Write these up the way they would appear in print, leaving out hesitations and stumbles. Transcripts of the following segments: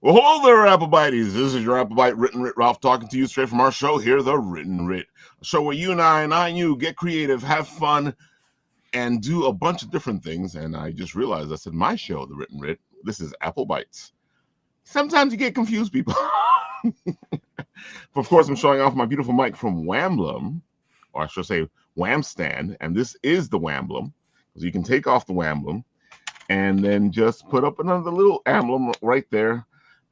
Well, hello there, Applebites. This is your Applebite Written Writ Ralph talking to you straight from our show here, The Written Writ. A show where you and you get creative, have fun, and do a bunch of different things. And I just realized I said my show, The Written Writ. This is Applebites. Sometimes you get confused, people. Of course, I'm showing off my beautiful mic from Wamblum, or I should say Whamstand. And this is the Wamblum, because you can take off the Wamblum and then just put up another little emblem right there.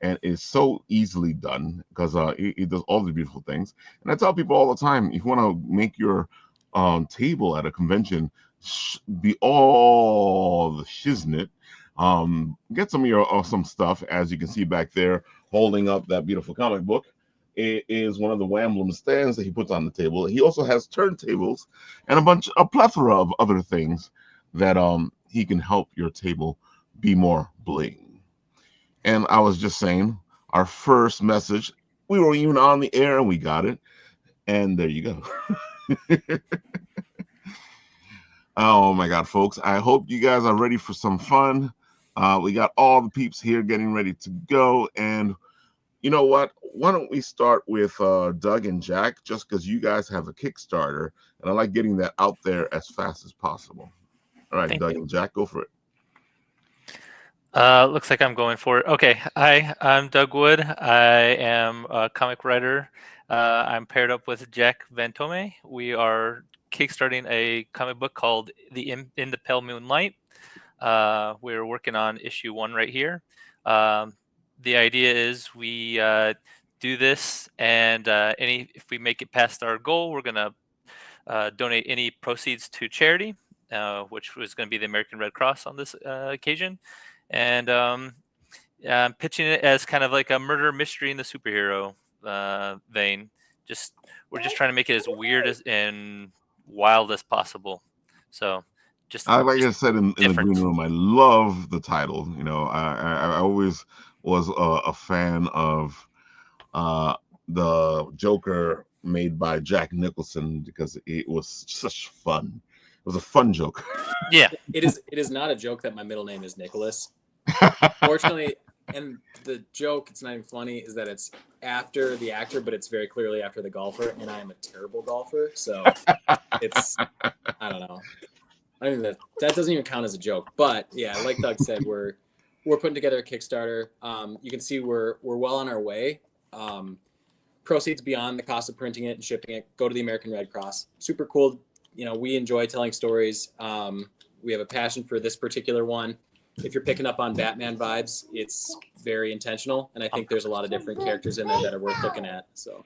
And it's so easily done because it does all the beautiful things. And I tell people all the time, if you want to make your table at a convention be all the shiznit, get some of your awesome stuff. As you can see back there, holding up that beautiful comic book. It is one of the Wamblum stands that he puts on the table. He also has turntables and a plethora of other things that he can help your table be more bling. And I was just saying, our first message, we were even on the air and we got it. And there you go. Oh my God, folks. I hope you guys are ready for some fun. We got all the peeps here getting ready to go. And you know what? Why don't we start with Doug and Jack, just because you guys have a Kickstarter. And I like getting that out there as fast as possible. All right, Doug and Jack, go for it. Looks like I'm going for it. Okay. Hi, I'm Doug Wood. I am a comic writer. I'm paired up with Jack Van Thomme. We are kickstarting a comic book called In the Pale Moonlight. We're working on issue 1 right here. The idea is we do this, and if we make it past our goal, we're going to donate any proceeds to charity, which was going to be the American Red Cross on this occasion. And I'm pitching it as kind of like a murder mystery in the superhero vein. We're just trying to make it as weird and wild as possible. So like I said in the green room, I love the title. You know, I always was a fan of the Joker made by Jack Nicholson because it was such fun. It was a fun joke. Yeah, it is not a joke that my middle name is Nicholas. Fortunately, and the joke, it's not even funny, is that it's after the actor, but it's very clearly after the golfer, and I am a terrible golfer, so it's, I don't know. I mean, that doesn't even count as a joke. But yeah, like Doug said, we're putting together a Kickstarter. You can see we're well on our way. Proceeds beyond the cost of printing it and shipping it go to the American Red Cross. Super cool. You know, we enjoy telling stories. We have a passion for this particular one. If you're picking up on Batman vibes, it's very intentional, and I think there's a lot of different characters in there that are worth looking at. So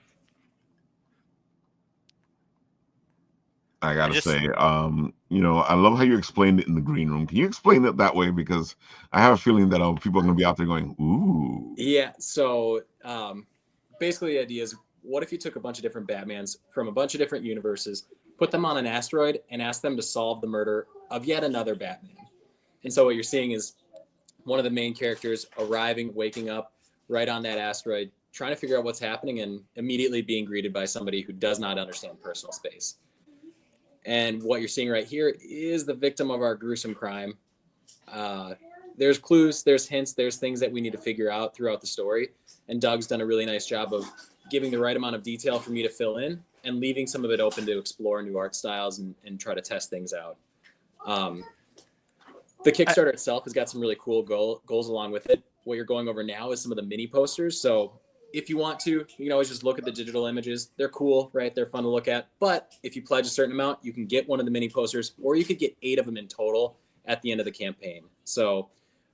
I gotta say, you know, I love how you explained it in the green room. Can you explain it that way? Because I have a feeling that people are going to be out there going, ooh. Yeah. So basically the idea is, what if you took a bunch of different Batmans from a bunch of different universes, put them on an asteroid, and asked them to solve the murder of yet another Batman? And so what you're seeing is one of the main characters arriving, waking up right on that asteroid, trying to figure out what's happening, and immediately being greeted by somebody who does not understand personal space. And what you're seeing right here is the victim of our gruesome crime. There's clues, there's hints, there's things that we need to figure out throughout the story. And Doug's done a really nice job of giving the right amount of detail for me to fill in and leaving some of it open to explore new art styles and try to test things out. The Kickstarter itself has got some really cool goals along with it. What you're going over now is some of the mini posters. So if you want to, you can always just look at the digital images. They're cool, right? They're fun to look at. But if you pledge a certain amount, you can get one of the mini posters, or you could get 8 of them in total at the end of the campaign. So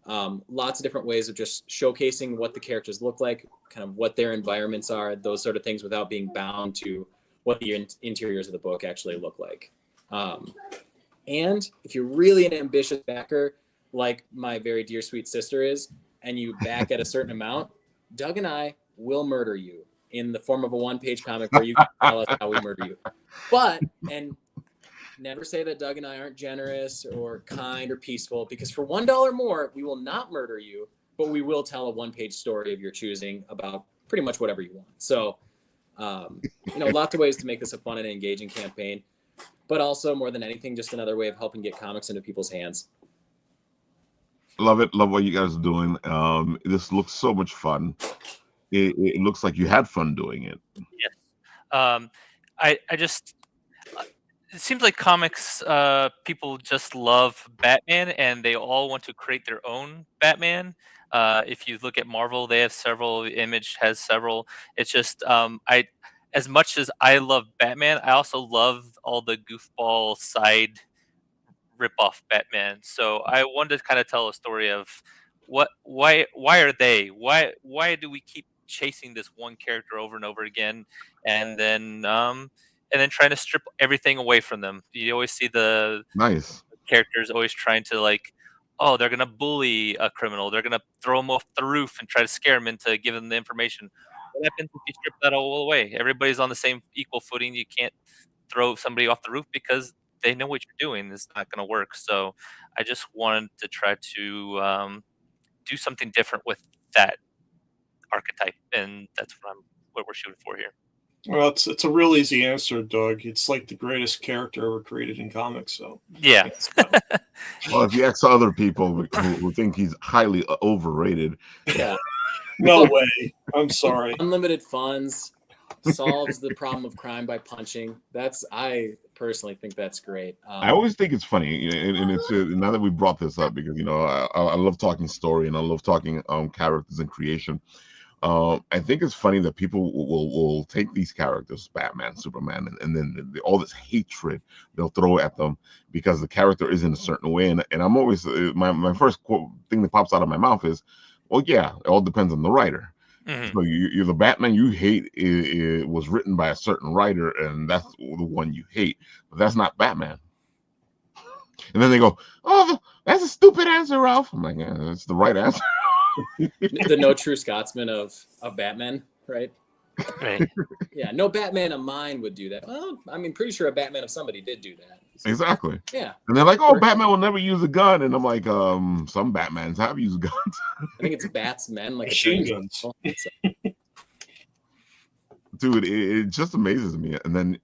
lots of different ways of just showcasing what the characters look like, kind of what their environments are, those sort of things, without being bound to what the interiors of the book actually look like. And if you're really an ambitious backer, like my very dear sweet sister is, and you back at a certain amount, Doug and I will murder you in the form of a 1-page comic where you can tell us how we murder you. But, and never say that Doug and I aren't generous or kind or peaceful, because for $1 more, we will not murder you, but we will tell a 1-page story of your choosing about pretty much whatever you want. So, you know, lots of ways to make this a fun and engaging campaign, but also more than anything, just another way of helping get comics into people's hands. Love it. Love what you guys are doing. This looks so much fun. It looks like you had fun doing it. Yes. I just it seems like comics people just love Batman and they all want to create their own Batman. If you look at Marvel, they have several. Image has several. It's just I as much as I love Batman, I also love all the goofball side rip-off Batman. So I wanted to kind of tell a story of why are they why do we keep chasing this one character over and over again, and then trying to strip everything away from them. You always see the Nice. characters always trying to like, oh, they're gonna bully a criminal, they're gonna throw him off the roof and try to scare him into giving them the information. What happens if you strip that all away? Everybody's on the same equal footing. You can't throw somebody off the roof because they know what you're doing. It's not going to work. So I just wanted to try to do something different with that archetype, and that's what we're shooting for here. Well, it's a real easy answer, Doug. It's like the greatest character ever created in comics. So yeah. Well, if you ask other people who think he's highly overrated, Yeah. no way. I'm sorry. Unlimited funds solves the problem of crime by punching. I personally think that's great. I always think it's funny, and it's now that we brought this up, because I love talking story and I love talking characters and creation. I think it's funny that people will take these characters, Batman, Superman, and then all this hatred they'll throw at them because the character is in a certain way. And I'm always my first quote thing that pops out of my mouth is, well, yeah, it all depends on the writer. Mm-hmm. So you're the Batman you hate it was written by a certain writer, and that's the one you hate. But that's not Batman. And then they go, "Oh, that's a stupid answer, Ralph." I'm like, "Yeah, that's the right answer." The no true Scotsman of Batman, right? Right. Yeah, no Batman of mine would do that. Well, I mean, pretty sure a Batman of somebody did do that. So, exactly. Yeah. And they're like, "Oh, Batman will never use a gun," and I'm like, some Batmans have used guns. I think it's Batsmen, like machine guns. So. Dude, it just amazes me. And then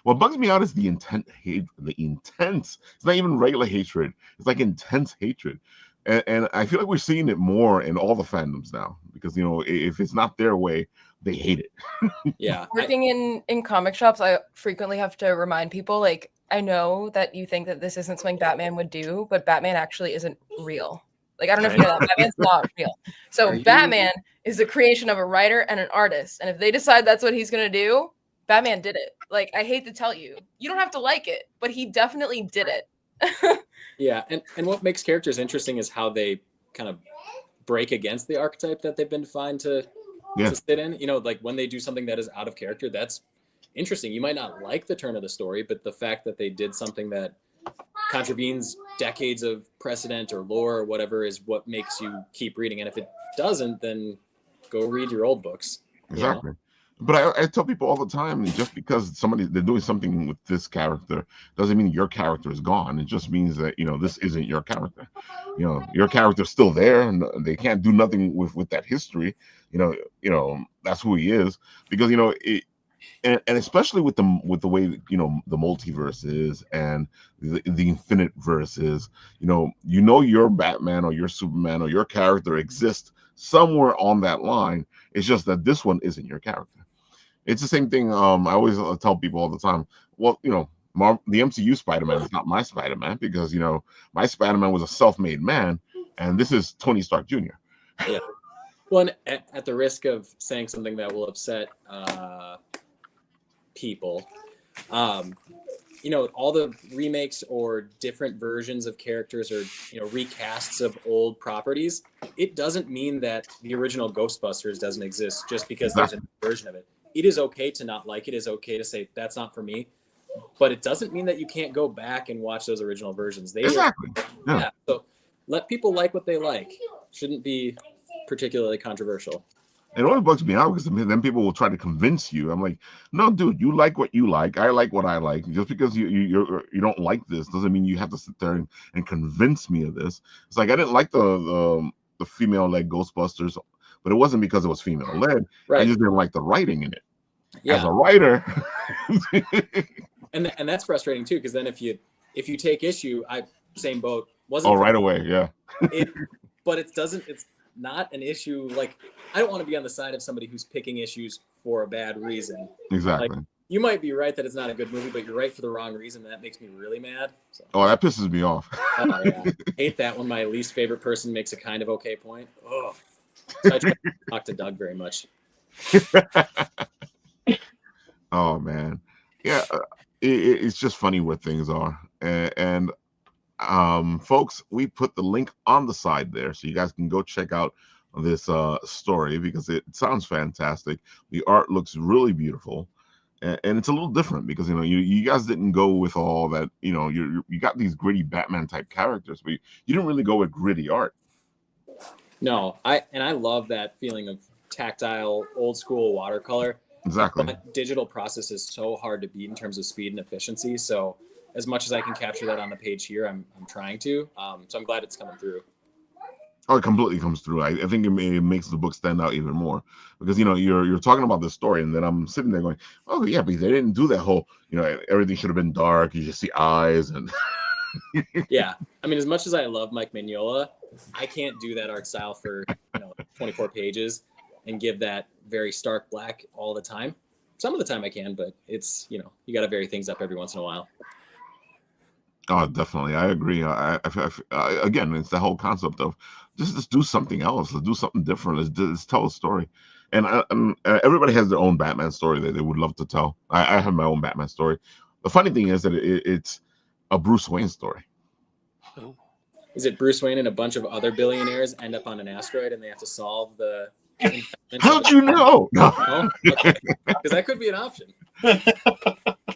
what bugs me out is the intense hate. The intense. It's not even regular hatred. It's like intense hatred. And I feel like we're seeing it more in all the fandoms now, because if it's not their way, they hate it. Yeah. Working in comic shops, I frequently have to remind people, like, I know that you think that this isn't something Batman would do, but Batman actually isn't real. Like, I don't know if you know that. Batman's not real. So Batman is the creation of a writer and an artist. And if they decide that's what he's going to do, Batman did it. Like, I hate to tell you, you don't have to like it, but he definitely did it. Yeah, and what makes characters interesting is how they kind of break against the archetype that they've been defined to sit in. Like when they do something that is out of character, that's interesting. You might not like the turn of the story, but the fact that they did something that contravenes decades of precedent or lore or whatever is what makes you keep reading. And if it doesn't, then go read your old books. Exactly. But I tell people all the time, just because they're doing something with this character doesn't mean your character is gone. It just means that this isn't your character. Your character's still there, and they can't do nothing with that history. That's who he is, because and especially with the way the multiverse is and the infinite verse is. Your Batman or your Superman or your character exists somewhere on that line. It's just that this one isn't your character. It's the same thing. I always tell people all the time, well, the MCU Spider-Man is not my Spider-Man, because, my Spider-Man was a self-made man, and this is Tony Stark Jr. Yeah. Well, at the risk of saying something that will upset people, all the remakes or different versions of characters or, recasts of old properties, it doesn't mean that the original Ghostbusters doesn't exist just because there's a new version of it. It is okay to not like it. It is okay to say that's not for me, but it doesn't mean that you can't go back and watch those original versions. Exactly. Yeah. So let people like what they like. Shouldn't be particularly controversial. It always bugs me out, because then people will try to convince you. I'm like, no, dude, you like what you like. I like what I like. Just because you don't like this doesn't mean you have to sit there and convince me of this. It's like, I didn't like the female-led Ghostbusters, but it wasn't because it was female-led. Right. I just didn't like the writing in it. Yeah. As a writer. and that's frustrating too, because then if you take issue, same boat. Wasn't Oh, for right away, yeah. but it's not an issue. Like, I don't want to be on the side of somebody who's picking issues for a bad reason. Exactly. Like, you might be right that it's not a good movie, but you're right for the wrong reason, and that makes me really mad. So. Oh, that pisses me off. Oh yeah, hate that when my least favorite person makes a kind of okay point. Oh, so I try to talk to Doug very much. Oh man, yeah, it's just funny where things are, and folks, we put the link on the side there, so you guys can go check out this story because it sounds fantastic. The art looks really beautiful. And it's a little different because you guys didn't go with all that. You got these gritty Batman type characters, but you didn't really go with gritty art. No, I love that feeling of tactile, old school watercolor. Exactly. But digital process is so hard to beat in terms of speed and efficiency. So as much as I can capture that on the page here, I'm trying to. So I'm glad it's coming through. Oh, it completely comes through. I think it makes the book stand out even more because you're talking about this story, and then I'm sitting there going, oh yeah, but they didn't do that whole everything should have been dark. You just see eyes and Yeah, I mean, as much as I love Mike Mignola, I can't do that art style for 24 pages and give that very stark black all the time. Some of the time I can, but it's you got to vary things up every once in a while. Oh, definitely. I agree. Again, it's the whole concept of just do something else. Let's do something different. Let's tell a story. And everybody has their own Batman story that they would love to tell. I have my own Batman story. The funny thing is that it's a Bruce Wayne story. Oh. Is it Bruce Wayne and a bunch of other billionaires end up on an asteroid and they have to solve the... How'd you know? No, okay. Because that could be an option.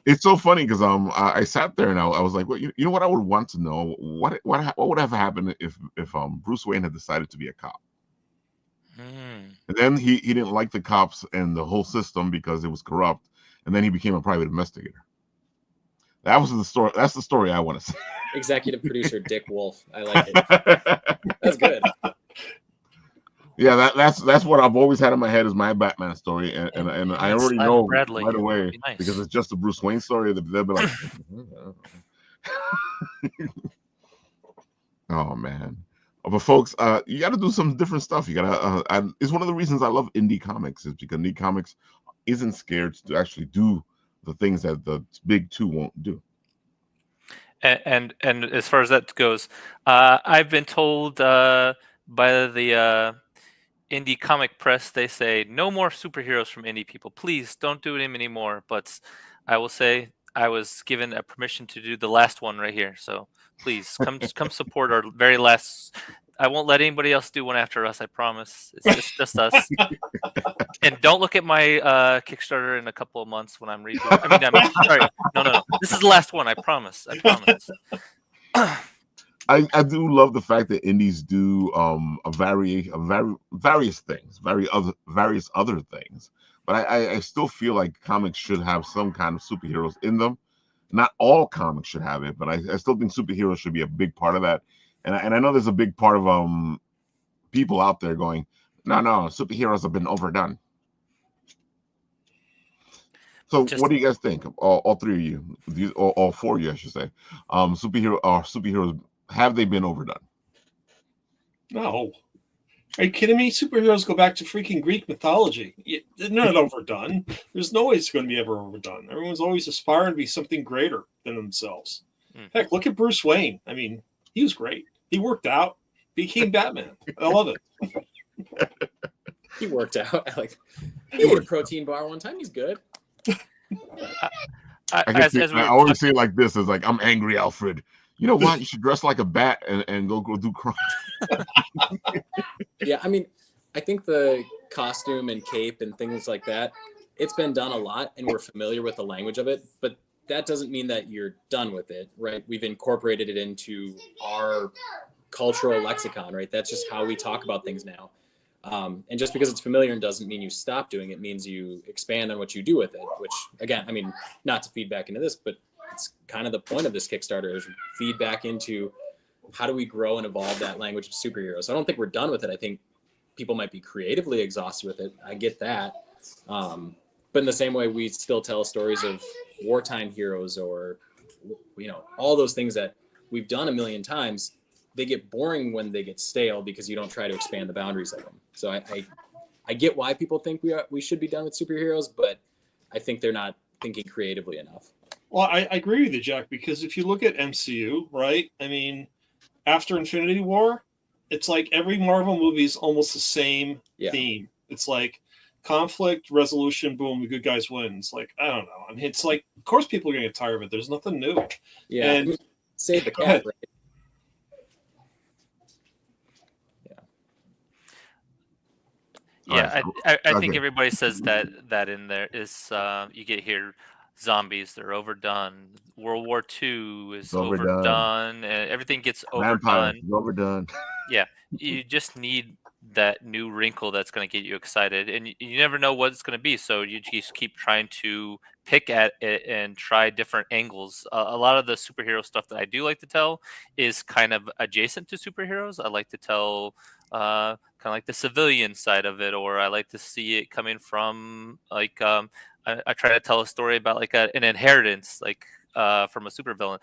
It's so funny because I sat there and I was like, well, you know what I would want to know, what would have happened if Bruce Wayne had decided to be a cop, and then he didn't like the cops and the whole system because it was corrupt, and then he became a private investigator. That was the story. That's the story I want to see. Executive producer Dick Wolf. I like it. That's good. Yeah, that's what I've always had in my head is my Batman story, and I already know Bradley. right away Nice. because it's just a Bruce Wayne story. They'll be like, oh man. But folks, you got to do some different stuff. You got to. It's one of the reasons I love indie comics is because indie comics isn't scared to actually do the things that the big two won't do. And as far as that goes, I've been told by the indie comic press, they say no more superheroes from indie people. Please don't do them anymore. But I will say I was given a permission to do the last one right here. So please come support our very last. I won't let anybody else do one after us. I promise. It's just us. And don't look at my Kickstarter in a couple of months when I'm redoing. I mean, I'm sorry. No. This is the last one. I promise. I promise. I do love the fact that indies do various things, various other things. But I still feel like comics should have some kind of superheroes in them. Not all comics should have it, but I still think superheroes should be a big part of that. And I know there's a big part of people out there going, no, superheroes have been overdone. So what do you guys think? All three of you, all four of you, I should say. Superheroes, have they been overdone? No. Are you kidding me? Superheroes go back to freaking Greek mythology. They're not overdone. There's no way it's going to be ever overdone. Everyone's always aspiring to be something greater than themselves. Heck, look at Bruce Wayne. I mean, he was great. He worked out, became Batman. I love it. He worked out. He ate a protein bar one time. He's good. I always say it like this: "Is like I'm angry, Alfred. You know what? You should dress like a bat and go do crime." Yeah, I mean, I think the costume and cape and things like that, it's been done a lot, and we're familiar with the language of it. But that doesn't mean that you're done with it, right? We've incorporated it into our cultural lexicon, right? That's just how we talk about things now. And just because it's familiar and doesn't mean you stop doing it, means you expand on what you do with it, which again, I mean, not to feed back into this, but it's kind of the point of this Kickstarter is feedback into how do we grow and evolve that language of superheroes. So I don't think we're done with it. I think people might be creatively exhausted with it. I get that. But in the same way, we still tell stories of wartime heroes or, all those things that we've done a million times. they get boring when they get stale because you don't try to expand the boundaries of them. So I get why people think we should be done with superheroes, but I think they're not thinking creatively enough. Well, I agree with you, Jack, because if you look at MCU, right? I mean, after Infinity War, it's like every Marvel movie is almost the same theme. It's like conflict, resolution, boom, the good guys win. It's like, I don't know. I mean, it's like, of course people are going to get tired of it. There's nothing new. Yeah. And save the cat, right? Yeah, I think everybody says that in there is you get here zombies, they're overdone. World War II is overdone, and everything gets overdone. Overdone. Yeah, you just need that new wrinkle that's going to get you excited, and you never know what it's going to be. So you just keep trying to pick at it and try different angles. A lot of the superhero stuff that I do like to tell is kind of adjacent to superheroes. I like to tell kind of like the civilian side of it, or I like to see it coming from like I try to tell a story about like an inheritance, like from a supervillain.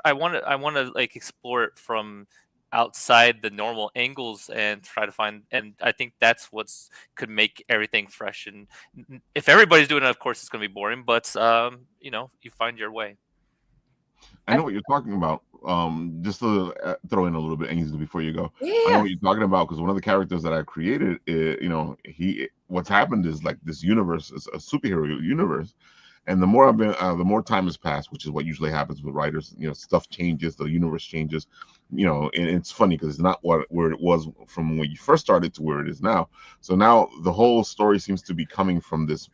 I want to like explore it from outside the normal angles and try to find, and I think that's what's could make everything fresh. And if everybody's doing it, of course it's going to be boring, but you know, you find your way. I know what you're talking about. Just to throw in a little bit, Ainsley, before you go. Yeah. I know what you're talking about because one of the characters that I created, you know, what's happened is like this universe is a superhero universe, and the more I've been, the more time has passed, which is what usually happens with writers. You know, stuff changes, the universe changes. You know, and it's funny because it's not where it was from when you first started to where it is now. So now the whole story seems to be coming from this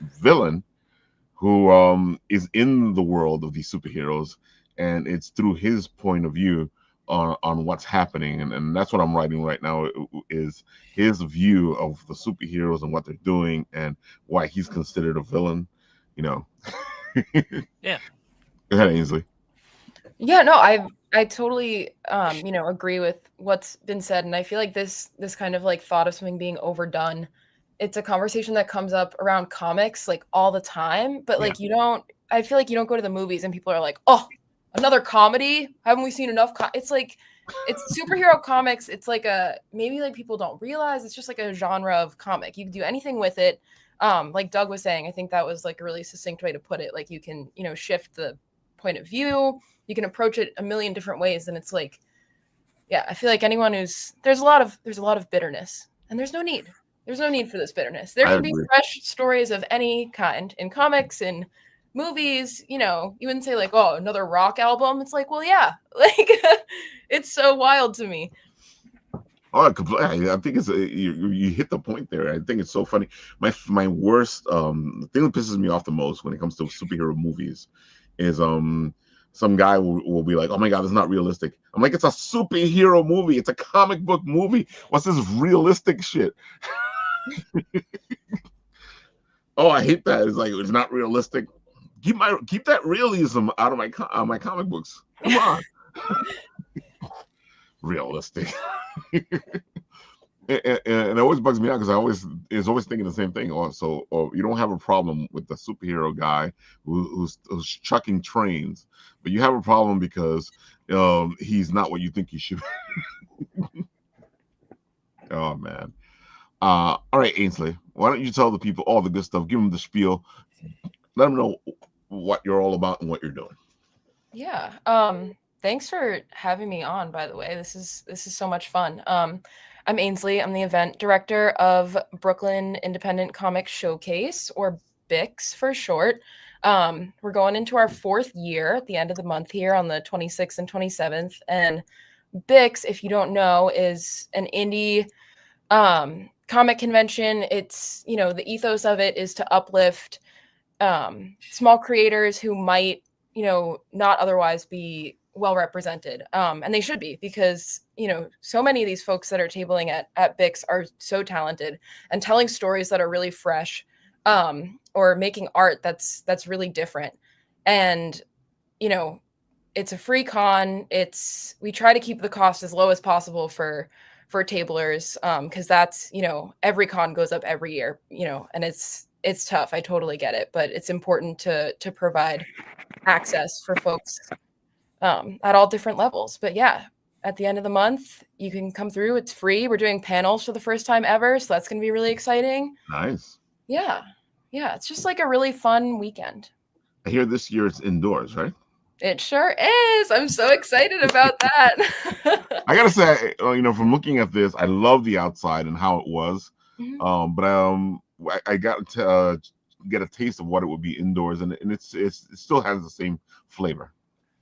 villain who is in the world of these superheroes, and it's through his point of view on what's happening, and that's what I'm writing right now, is his view of the superheroes and what they're doing and why he's considered a villain, you know. Yeah. Go ahead, Ainsley. Yeah, no, I totally you know, agree with what's been said, and I feel like this kind of like thought of something being overdone, it's a conversation that comes up around comics like all the time, but like I feel like you don't go to the movies and people are like, "Oh, another comedy? Haven't we seen enough?" It's like, it's superhero comics. It's like maybe like people don't realize it's just like a genre of comic. You can do anything with it. Like Doug was saying, I think that was like a really succinct way to put it. Like you can, you know, shift the point of view. You can approach it a million different ways, and it's like, yeah, I feel like anyone there's a lot of bitterness, and there's no need. There's no need for this bitterness. There can be fresh stories of any kind in comics and movies. You know, you wouldn't say like, oh, another rock album. It's like, well, yeah, like it's so wild to me. Oh, I think it's you hit the point there. I think it's so funny. My worst the thing that pisses me off the most when it comes to superhero movies is some guy will be like, "Oh my god, it's not realistic." I'm like, "It's a superhero movie. It's a comic book movie. What's this realistic shit?" Oh, I hate that. It's like, it's not realistic. Keep that realism out of my comic books. Come on. Realistic. and it always bugs me out because it's always thinking the same thing. Or you don't have a problem with the superhero guy who's chucking trains, but you have a problem because he's not what you think he should be. Oh man. All right, Ainsley, why don't you tell the people all the good stuff? Give them the spiel. Let them know what you're all about and what you're doing. Yeah. Thanks for having me on, by the way. This is so much fun. I'm Ainsley. I'm the event director of Brooklyn Independent Comics Showcase, or BIX for short. We're going into our 4th year at the end of the month here on the 26th and 27th. And BIX, if you don't know, is an indie comic convention. It's, you know, the ethos of it is to uplift small creators who might, you know, not otherwise be well represented. And they should be, because, you know, so many of these folks that are tabling at BIX are so talented and telling stories that are really fresh, or making art that's really different. And, you know, it's a free con. We try to keep the cost as low as possible for tablers, because that's, you know, every con goes up every year, you know, and it's tough. I totally get it, but it's important to provide access for folks at all different levels. But yeah, at the end of the month. You can come through. It's free. We're doing panels for the first time ever, so that's going to be really exciting. Nice. Yeah. It's just like a really fun weekend. I hear this year it's indoors, right? It sure is. I'm so excited about that. I gotta say, from looking at this, I love the outside and how it was. Mhm. But I got to get a taste of what it would be indoors, and it still has the same flavor.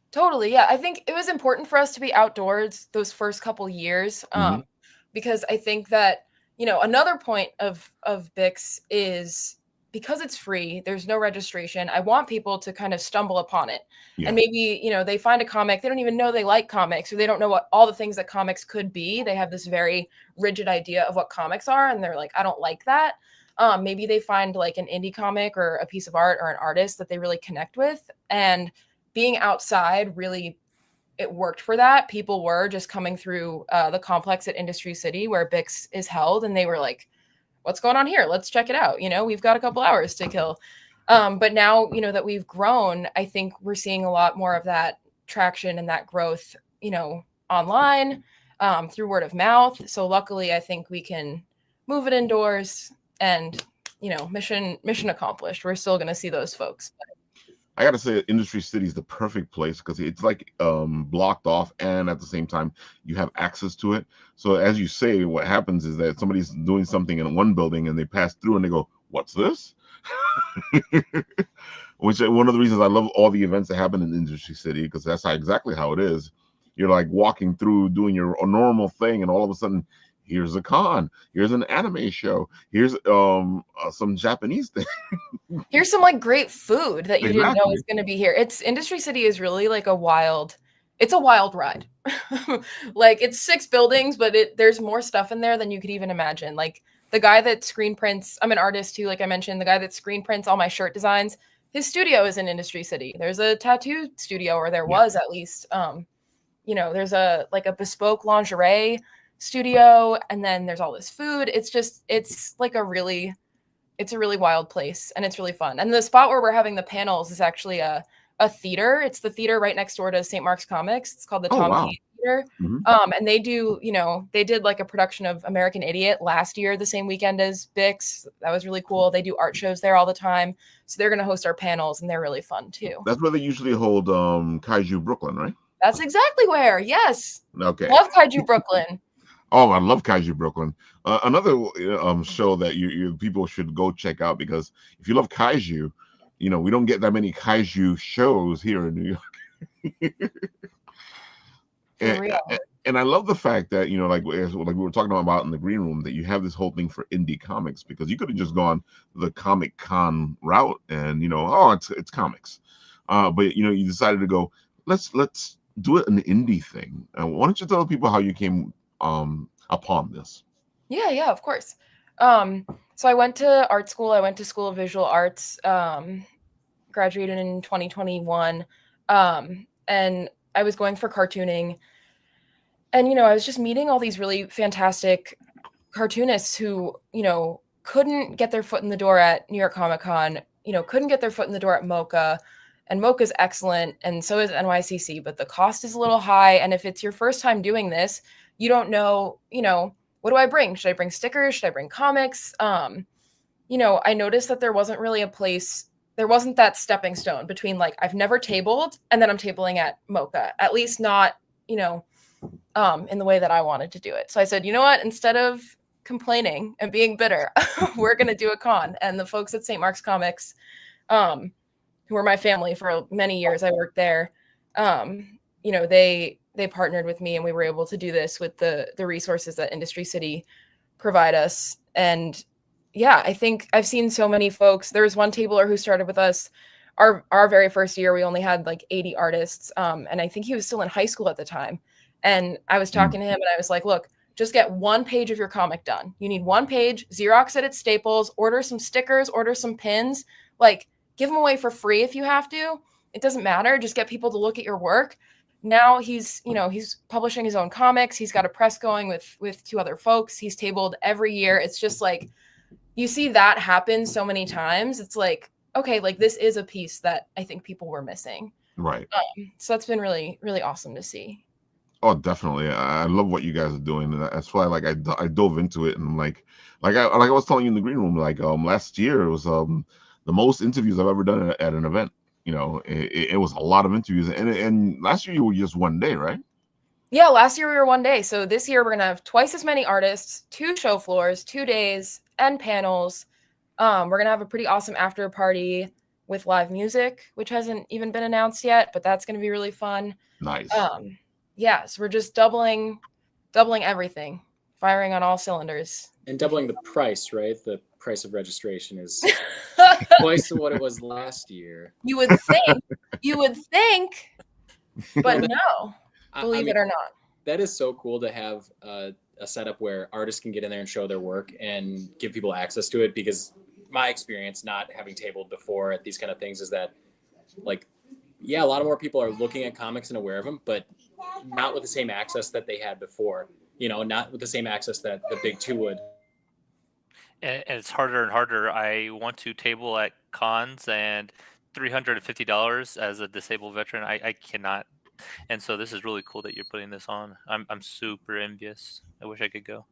Totally. Yeah. I think it was important for us to be outdoors those first couple years, Mhm. because I think that, another point of Bix is because it's free, there's no registration. I want people to kind of stumble upon it. Yeah. And maybe, they find a comic, they don't even know they like comics, or they don't know what all the things that comics could be. They have this very rigid idea of what comics are, and they're like, I don't like that. Maybe they find like an indie comic or a piece of art or an artist that they really connect with. And being outside really, it worked for that. People were just coming through the complex at Industry City where Bix is held, and they were like, what's going on here? Let's check it out. We've got a couple hours to kill. But now, that we've grown, I think we're seeing a lot more of that traction and that growth, online, through word of mouth. So luckily, I think we can move it indoors and, mission accomplished. We're still going to see those folks. I gotta say, Industry City is the perfect place because it's like blocked off, and at the same time, you have access to it. So as you say, what happens is that somebody's doing something in one building, and they pass through, and they go, "What's this?" Which one of the reasons I love all the events that happen in Industry City, because that's exactly how it is. You're like walking through, doing your normal thing, and all of a sudden, here's a con, here's an anime show, here's some Japanese thing. Here's some like great food that you didn't know Exactly. was going to be here. Industry City is really like it's a wild ride. Like it's 6 buildings, but there's more stuff in there than you could even imagine. Like the guy that screen prints, I'm an artist too, like I mentioned, the guy that screen prints all my shirt designs, his studio is in Industry City. There's a tattoo studio, or there was at least. There's a bespoke lingerie studio, and then there's all this food. It's a really wild place, and it's really fun. And the spot where we're having the panels is actually a theater. It's the theater right next door to St. Mark's Comics. It's called the Tom Wow. Key Theater. Mhm. And they do, they did like a production of American Idiot last year, the same weekend as Bix. That was really cool. They do art shows there all the time. So they're going to host our panels, and they're really fun too. That's where they usually hold Kaiju Brooklyn, right? That's exactly where. Yes. Okay. Love Kaiju Brooklyn. Oh, I love Kaiju Brooklyn. Another show that you people should go check out, because if you love Kaiju, we don't get that many Kaiju shows here in New York. For real. And I love the fact that, like we were talking about in the green room, that you have this whole thing for indie comics, because you could have just gone the Comic Con route and, it's comics. But, you decided to go, let's do it an indie thing. Why don't you tell people how you came upon this? Yeah, of course. So I went to art school. I went to School of Visual Arts, graduated in 2021. And I was going for cartooning. And, I was just meeting all these really fantastic cartoonists who, couldn't get their foot in the door at New York Comic Con, couldn't get their foot in the door at MoCA. And MoCA's excellent, and so is NYCC, but the cost is a little high. And if it's your first time doing this, you don't know, what do I bring? Should I bring stickers? Should I bring comics? I noticed that there wasn't really a place, there wasn't that stepping stone between like, I've never tabled and then I'm tabling at MoCA, at least not, in the way that I wanted to do it. So I said, you know what, instead of complaining and being bitter, we're going to do a con. And the folks at St. Mark's Comics, who were my family for many years, I worked there, they partnered with me, and we were able to do this with the resources that Industry City provide us. And yeah, I think I've seen so many folks. There was one tabler who started with us our very first year. We only had like 80 artists. And I think he was still in high school at the time. And I was talking to him, and I was like, look, just get 1 page of your comic done. You need 1 page, Xerox it at Staples, order some stickers, order some pins, like give them away for free if you have to. It doesn't matter. Just get people to look at your work. Now he's publishing his own comics. He's got a press going with 2 other folks. He's tabled every year. It's just like, you see that happen so many times. It's like, okay, like this is a piece that I think people were missing. Right. So that's been really, really awesome to see. Oh, definitely. I love what you guys are doing, and that's why like I dove into it, and I'm like I was telling you in the green room, like last year it was the most interviews I've ever done at an event. You know, it was a lot of interviews, and last year you were just one day, right? Yeah, last year we were one day. So this year we're gonna have twice as many artists, 2 show floors, 2 days, and panels. We're gonna have a pretty awesome after party with live music, which hasn't even been announced yet, but that's gonna be really fun. Nice. Yeah, so we're just doubling everything, firing on all cylinders. And doubling the price, right? The price of registration is twice what it was last year. You would think, but no, believe it or not. That is so cool to have a setup where artists can get in there and show their work and give people access to it, because my experience not having tabled before at these kind of things is that, like, yeah, a lot of more people are looking at comics and aware of them, but not with the same access that they had before, you know, not with the same access that the big two would. And it's harder and harder. I want to table at cons, and $350 as a disabled veteran, I cannot. And so this is really cool that you're putting this on. I'm super envious. I wish I could go.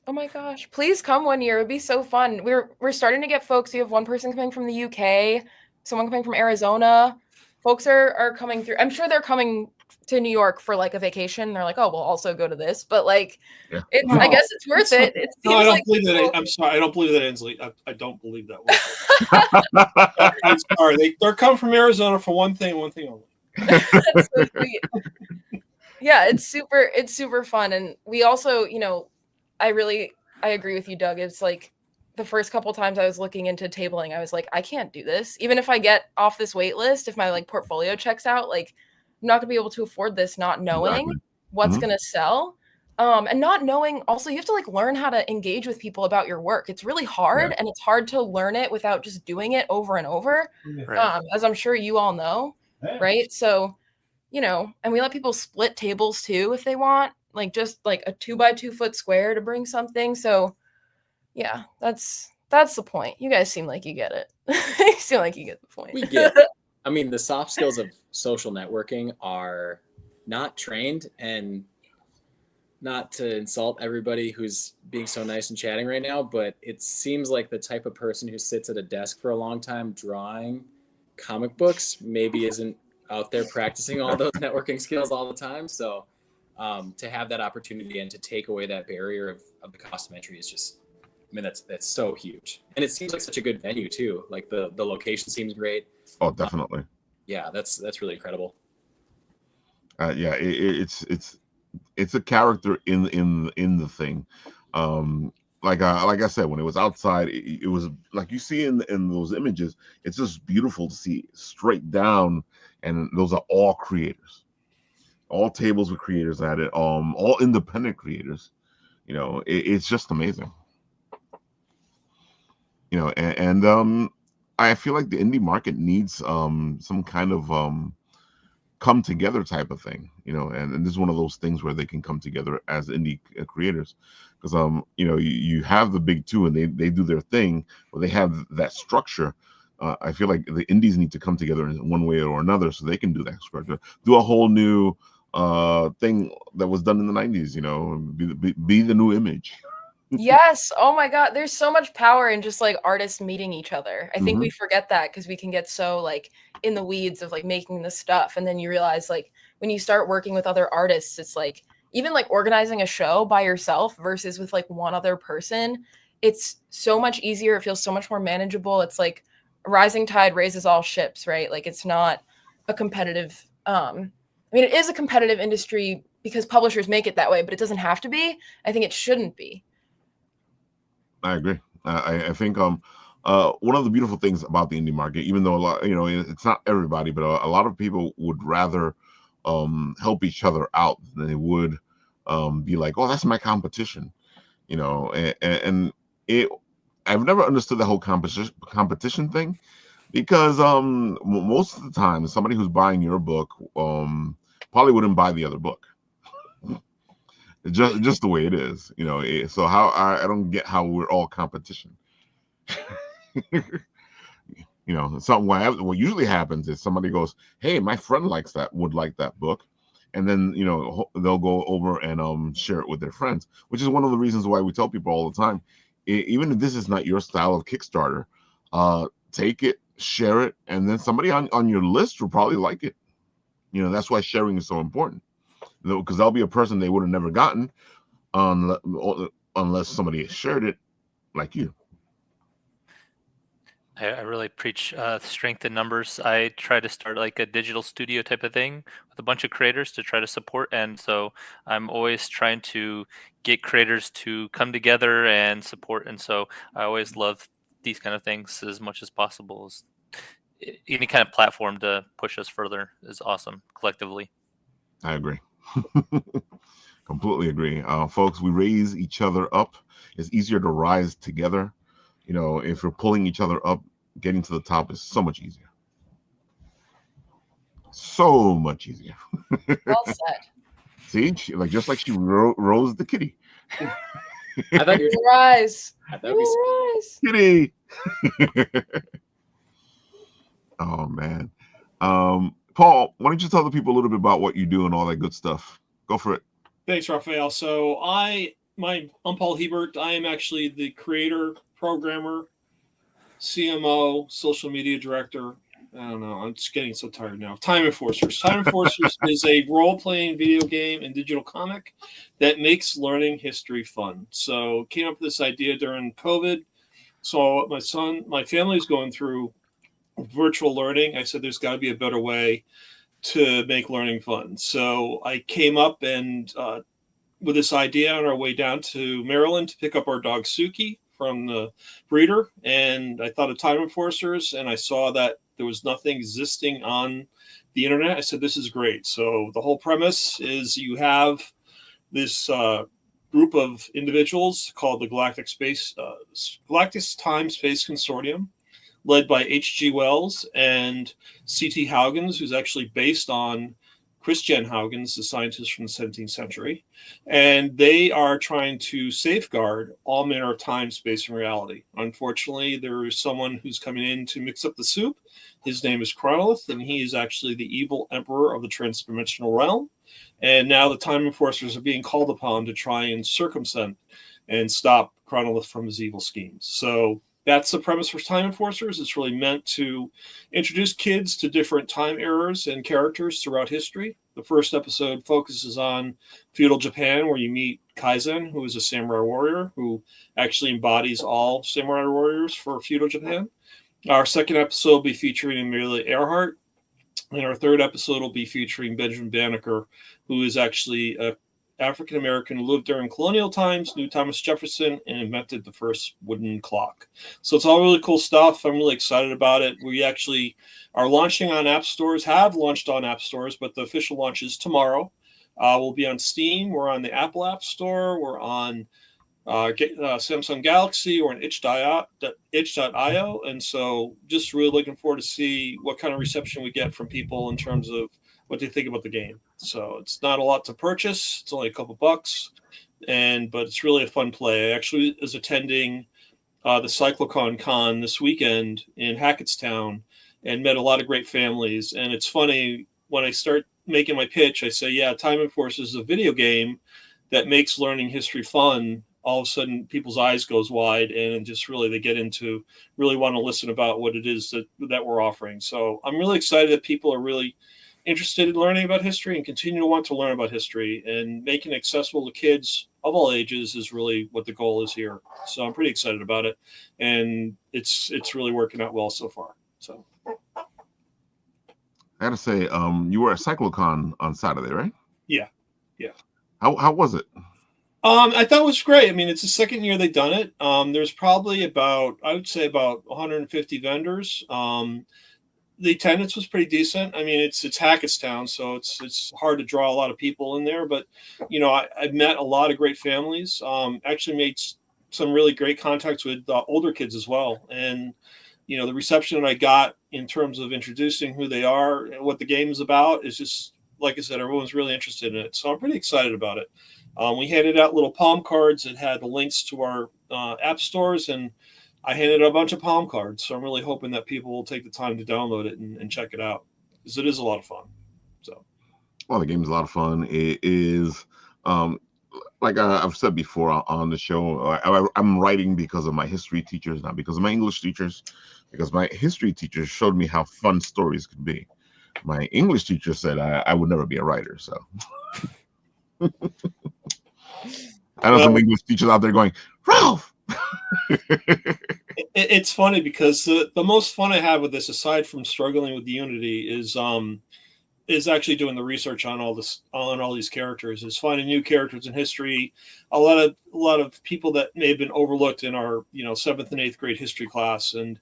Oh my gosh, please come one year. It'd be so fun. We're starting to get folks. We have one person coming from the UK, someone coming from Arizona. Folks are coming through. I'm sure they're coming to New York for like a vacation. They're like, oh, we'll also go to this. But like, it's I guess it's worth it. No, I don't believe that. I'm sorry, I don't believe that, Aynsley. I don't believe that. I'm sorry. They're coming from Arizona for one thing only. That's so sweet. Yeah, it's super fun. And we also, you know, I agree with you, Doug. It's like the first couple times I was looking into tabling, I was like, I can't do this. Even if I get off this wait list, if my like portfolio checks out, like I'm not gonna be able to afford this, not knowing what's gonna sell. And not knowing also, you have to like learn how to engage with people about your work. It's really hard, and it's hard to learn it without just doing it over and over. Right. As I'm sure you all know, right? So, you know, and we let people split tables too if they want, like just like a 2x2 foot square to bring something. So yeah, that's the point. You guys seem like you get it. You seem like you get the point. We get it. I mean, the soft skills of social networking are not trained, and not to insult everybody who's being so nice and chatting right now, but it seems like the type of person who sits at a desk for a long time drawing comic books maybe isn't out there practicing all those networking skills all the time. So to have that opportunity and to take away that barrier of the cost of entry is just, I mean, that's so huge. And it seems like such a good venue too. Like the location seems great. Oh, definitely. Yeah, that's really incredible. Yeah, it's a character in the thing. Like I said, when it was outside, it was like you see in those images. It's just beautiful to see straight down, and those are all creators. All tables with creators at it. All independent creators. You know, it's just amazing. You know, and I feel like the indie market needs some kind of come together type of thing, you know, and this is one of those things where they can come together as indie creators, because you know, you have the big two and they do their thing, but they have that structure. I feel like the indies need to come together in one way or another so they can do that structure, do a whole new thing that was done in the 90s, you know, be the new Image. Yes. Oh my God. There's so much power in just like artists meeting each other. I think we forget that because we can get so like in the weeds of like making the stuff. And then you realize like when you start working with other artists, it's like even like organizing a show by yourself versus with like one other person. It's so much easier. It feels so much more manageable. It's like a rising tide raises all ships, right? Like it's not a competitive, I mean, it is a competitive industry because publishers make it that way, but it doesn't have to be. I think it shouldn't be. I agree. I think one of the beautiful things about the indie market, even though a lot, you know, it's not everybody, but a lot of people would rather help each other out than they would be like, oh, that's my competition, you know. And I've never understood the whole competition thing, because most of the time somebody who's buying your book probably wouldn't buy the other book. Just the way it is, you know. So how I don't get how we're all competition. You know, something what usually happens is somebody goes, "Hey, my friend would like that book," and then they'll go over and share it with their friends, which is one of the reasons why we tell people all the time, even if this is not your style of Kickstarter, take it, share it, and then somebody on your list will probably like it. That's why sharing is so important, because there'll be a person they would have never gotten unless somebody shared it like you. I really preach strength in numbers. I try to start like a digital studio type of thing with a bunch of creators to try to support. And so I'm always trying to get creators to come together and support. And so I always love these kind of things as much as possible. Any kind of platform to push us further is awesome collectively. I agree. Completely agree. Folks, we raise each other up. It's easier to rise together. If we're pulling each other up, getting to the top is so much easier. So much easier. Well said. See, just like she rose the kitty. I thought you were Rise. rise. Kitty. Oh man. Paul, why don't you tell the people a little bit about what you do and all that good stuff? Go for it. Thanks, Raphael. So I'm Paul Hebert. I am actually the creator, programmer, CMO, social media director. I don't know. I'm just getting so tired now. Time Enforcers. Time Enforcers is a role-playing video game and digital comic that makes learning history fun. So came up with this idea during COVID. So my family is going through virtual learning. I said there's got to be a better way to make learning fun. So I came up and with this idea on our way down to Maryland to pick up our dog Suki from the breeder, and I thought of Time Enforcers, and I saw that there was nothing existing on the internet. I said, this is great. So the whole premise is you have this group of individuals called the Galactic Time Space Consortium, led by H.G. Wells and C.T. Huygens, who's actually based on Christian Huygens, the scientist from the 17th century. And they are trying to safeguard all manner of time, space, and reality. Unfortunately, there is someone who's coming in to mix up the soup. His name is Chronolith, and he is actually the evil emperor of the transdimensional realm. And now the Time Enforcers are being called upon to try and circumvent and stop Chronolith from his evil schemes. So that's the premise for Time Enforcers. It's really meant to introduce kids to different time eras and characters throughout history. The first episode focuses on feudal Japan, where you meet Kaizen, who is a samurai warrior who actually embodies all samurai warriors for feudal Japan. Our second episode will be featuring Amelia Earhart. And our third episode will be featuring Benjamin Banneker, who is actually a African-American who lived during colonial times, knew Thomas Jefferson, and invented the first wooden clock. So it's all really cool stuff. I'm really excited about it. We actually are launching on app stores, have launched on app stores, but the official launch is tomorrow. We'll be on Steam. We're on the Apple App Store. We're on Samsung Galaxy or an itch.io. And so just really looking forward to see what kind of reception we get from people in terms of what they think about the game. So it's not a lot to purchase. It's only a couple bucks, but it's really a fun play. I actually was attending the Cyclocon Con this weekend in Hackettstown and met a lot of great families. And it's funny, when I start making my pitch, I say, yeah, Time Enforcers is a video game that makes learning history fun. All of a sudden, people's eyes goes wide, and just really they get into really want to listen about what it is that we're offering. So I'm really excited that people are really interested in learning about history and continue to want to learn about history, and making it accessible to kids of all ages is really what the goal is here. So I'm pretty excited about it, and it's really working out well so far. So I gotta say, you were at Cyclocon on Saturday, right? Yeah. How was it? I thought it was great. I mean, it's the second year they've done it. There's probably about 150 vendors. The attendance was pretty decent. I mean, it's Hackettstown, so it's hard to draw a lot of people in there. But I've met a lot of great families. Actually made some really great contacts with older kids as well. And the reception that I got in terms of introducing who they are and what the game is about is just, like I said, everyone's really interested in it. So I'm pretty excited about it. We handed out little palm cards that had the links to our app stores, and I handed out a bunch of palm cards. So I'm really hoping that people will take the time to download it and check it out, because it is a lot of fun. So Well, the game's a lot of fun. It is, like I've said before on the show, I'm writing because of my history teachers, not because of my English teachers, because my history teachers showed me how fun stories could be. My English teacher said I would never be a writer. So I know some English teachers out there going, Ralph. It's funny because the most fun I have with this, aside from struggling with the Unity, is actually doing the research on all these characters, is finding new characters in history. A lot of people that may have been overlooked in our 7th and 8th grade history class, and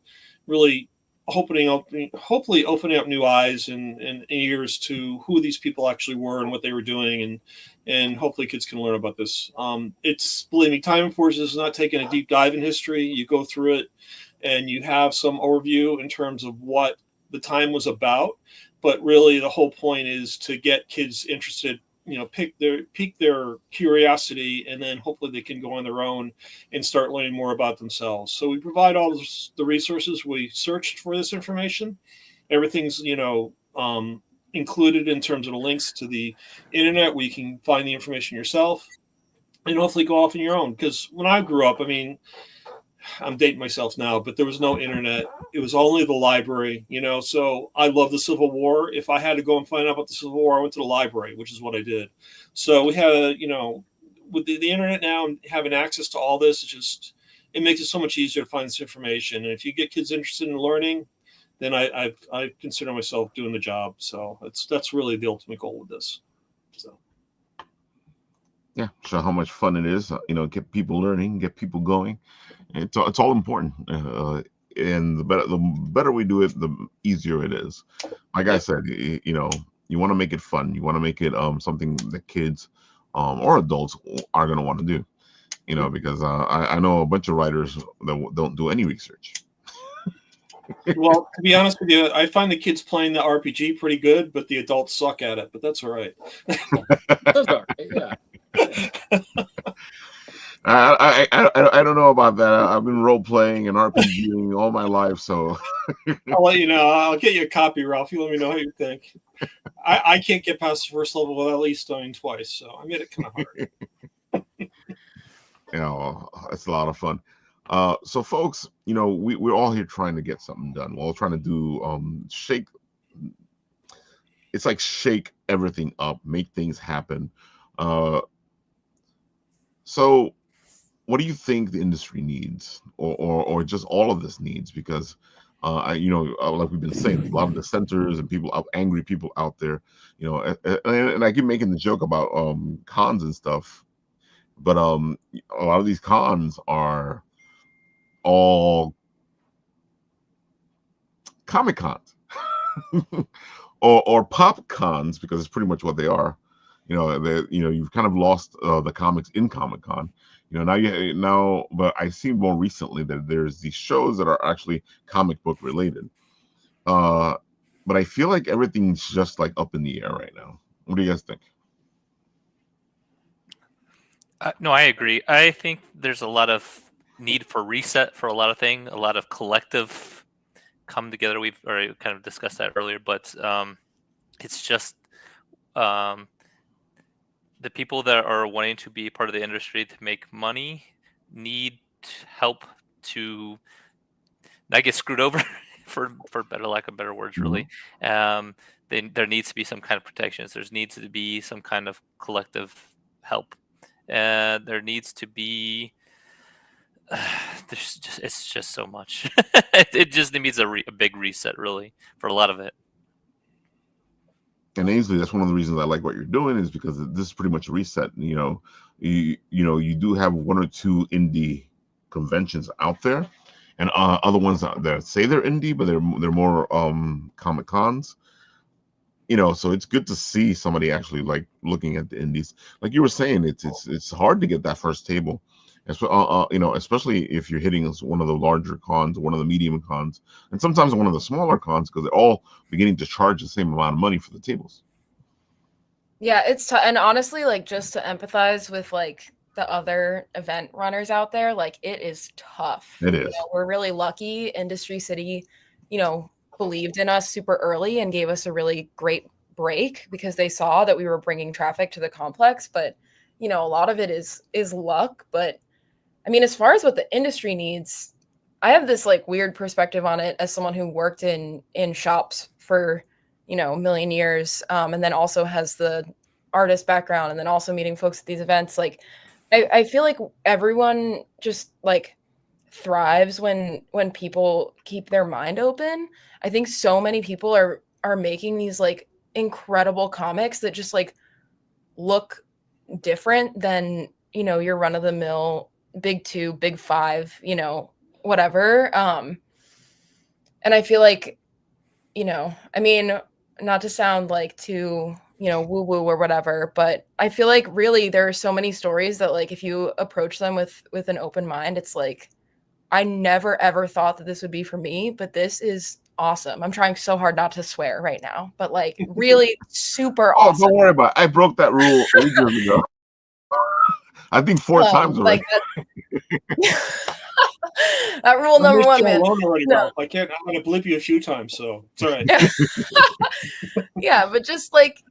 really hopefully opening up new eyes and ears to who these people actually were and what they were doing, and hopefully kids can learn about this. It's, believe me, Time and Forces is not taking a deep dive in history. You go through it and you have some overview in terms of what the time was about, but really the whole point is to get kids interested, pique their curiosity, and then hopefully they can go on their own and start learning more about themselves. So we provide all the resources. We searched for this information. Everything's included in terms of the links to the internet, where you can find the information yourself and hopefully go off on your own. Because when I grew up, I mean, I'm dating myself now, but there was no internet. It was only the library, so I love the Civil War. If I had to go and find out about the Civil War, I went to the library, which is what I did. So we have, with the internet now and having access to all this, it makes it so much easier to find this information. And if you get kids interested in learning, then I consider myself doing the job. So that's really the ultimate goal with this. So. Yeah, show how much fun it is. Get people learning, get people going. It's all important, and the better we do it, the easier it is. Like I said, you want to make it fun. You want to make it something that kids or adults are going to want to do. Because I know a bunch of writers that don't do any research. Well, to be honest with you, I find the kids playing the RPG pretty good, but the adults suck at it. But that's all right. Those are, yeah. I don't know about that. I've been role playing and RPGing all my life, so I'll let you know. I'll get you a copy, Ralph. You let me know how you think. I can't get past the first level without at least dying twice, so I made it kind of hard. It's a lot of fun. So folks, we're all here trying to get something done. We're all trying to do shake everything up, make things happen. So what do you think the industry needs, or just all of this needs? Because like we've been saying, there's a lot of dissenters and angry people out there, and I keep making the joke about cons and stuff, but a lot of these cons are all Comic Cons or pop cons, because it's pretty much what they are. You've kind of lost the comics in Comic Con. But I see more recently that there's these shows that are actually comic book related. But I feel like everything's just like up in the air right now. What do you guys think? No, I agree. I think there's a lot of need for reset for a lot of things, a lot of collective come together. We've already kind of discussed that earlier, but it's just the people that are wanting to be part of the industry to make money need help to not get screwed over, for better lack of better words, really. There needs to be some kind of protections. There needs to be some kind of collective help. There needs to be it's just so much. It just needs a big reset, really, for a lot of it. And Aynsley, that's one of the reasons I like what you're doing, is because this is pretty much a reset. You do have one or two indie conventions out there, and other ones that say they're indie, but they're more Comic Cons. So it's good to see somebody actually like looking at the indies. Like you were saying, it's hard to get that first table, especially if you're hitting one of the larger cons, one of the medium cons, and sometimes one of the smaller cons, because they're all beginning to charge the same amount of money for the tables. Yeah, it's tough. And honestly, like, just to empathize with like the other event runners out there, like, it is tough. It is. We're really lucky. Industry City, believed in us super early and gave us a really great break because they saw that we were bringing traffic to the complex. But, you know, a lot of it is luck. But I mean, as far as what the industry needs, I have this like weird perspective on it as someone who worked in shops for, you know, a million years, and then also has the artist background, and then also meeting folks at these events. Like, I feel like everyone just like thrives when people keep their mind open. I think so many people are making these like incredible comics that just like look different than, you know, your run of the mill big 2, big 5, you know, whatever. And I feel like, you know, I mean, not to sound like too, you know, woo woo or whatever, but I feel like really there are so many stories that like if you approach them with an open mind, it's like, I never ever thought that this would be for me, but this is awesome. I'm trying so hard not to swear right now, but like really super awesome. Don't worry about it. I broke that rule ages ago. I think 4 times already. That rule number 1, man. Already, no. I'm going to blip you a few times, so it's all right. Yeah, but just like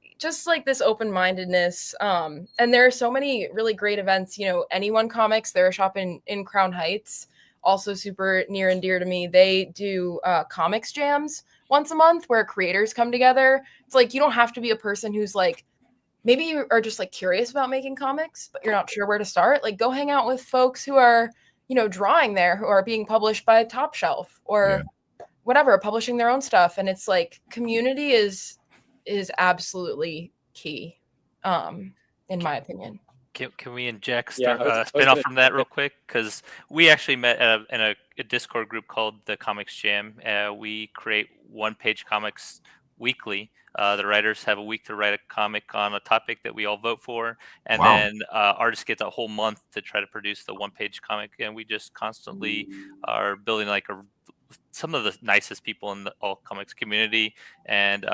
this open-mindedness. And there are so many really great events. You know, Anyone Comics, they're a shop in Crown Heights, also super near and dear to me. They do comics jams once a month where creators come together. It's like, you don't have to be a person who's like, maybe you are just like curious about making comics, but you're not sure where to start. Like, go hang out with folks who are, you know, drawing there, who are being published by Top Shelf or whatever, publishing their own stuff. And it's like community is absolutely key, in my opinion. Can we inject spin off from that real quick? Because we actually met in a Discord group called the Comics Jam. We create 1-page comics weekly. The writers have a week to write a comic on a topic that we all vote for, and then artists get a whole month to try to produce the 1-page comic. And we just constantly are building like some of the nicest people in the all comics community, and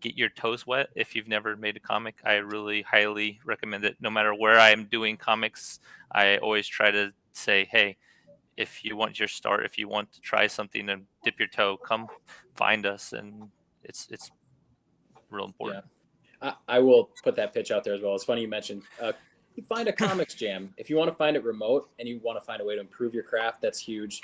get your toes wet if you've never made a comic. I really highly recommend it. No matter where I am doing comics, I always try to say, hey, if you want your start, if you want to try something and dip your toe, come find us. And it's real important. Yeah. I will put that pitch out there as well. It's funny you mentioned you find a comics jam. If you want to find it remote and you want to find a way to improve your craft, that's huge.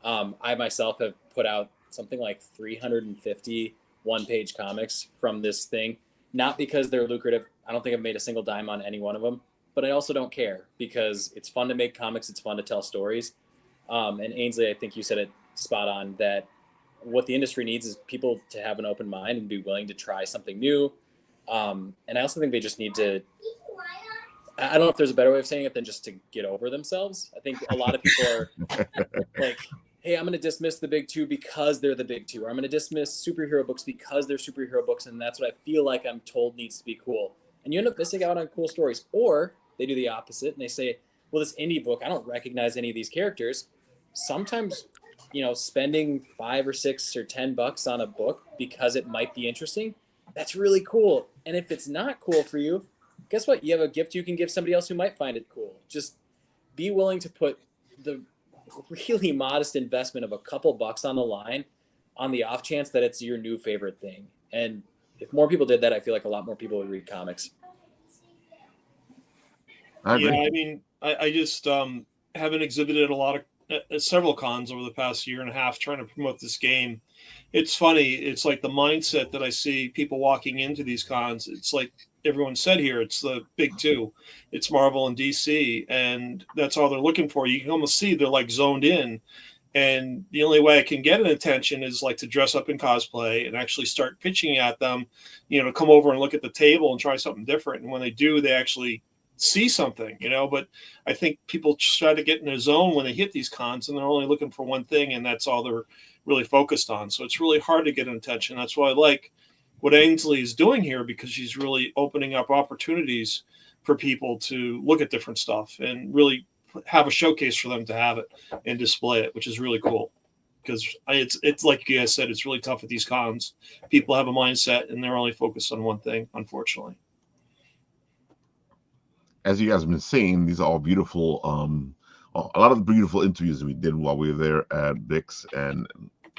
I myself have put out something like 350 1-page comics from this thing, not because they're lucrative. I don't think I've made a single dime on any one of them, but I also don't care because it's fun to make comics. It's fun to tell stories. And Aynsley, I think you said it spot on, that what the industry needs is people to have an open mind and be willing to try something new. And I also think they just need to, I don't know if there's a better way of saying it than just to get over themselves. I think a lot of people are like, hey, I'm going to dismiss the big 2 because they're the big 2, or I'm going to dismiss superhero books because they're superhero books, and that's what I feel like I'm told needs to be cool. And you end up missing out on cool stories. Or they do the opposite, and they say, well, this indie book, I don't recognize any of these characters. Sometimes, you know, spending $5 or $6 or $10 on a book because it might be interesting, that's really cool. And if it's not cool for you, guess what? You have a gift you can give somebody else who might find it cool. Just be willing to put the really modest investment of a couple bucks on the line on the off chance that it's your new favorite thing. And if more people did that, I feel like a lot more people would read comics. I mean, I just haven't exhibited a lot of several cons over the past year and a half trying to promote this game. It's funny. It's like the mindset that I see people walking into these cons. It's like everyone said here, it's the big 2. It's Marvel and DC, and that's all they're looking for. You can almost see they're like zoned in. And the only way I can get an attention is like to dress up in cosplay and actually start pitching at them, you know, to come over and look at the table and try something different. And when they do, they actually see something, you know. But I think people try to get in a zone when they hit these cons, and they're only looking for one thing, and that's all they're really focused on. So it's really hard to get an attention. That's why I like what Aynsley is doing here, because she's really opening up opportunities for people to look at different stuff and really have a showcase for them to have it and display it, which is really cool. Because it's like you guys said, it's really tough at these cons. People have a mindset and they're only focused on one thing, unfortunately. As you guys have been seeing, these are all beautiful. A lot of the beautiful interviews that we did while we were there at Vix, and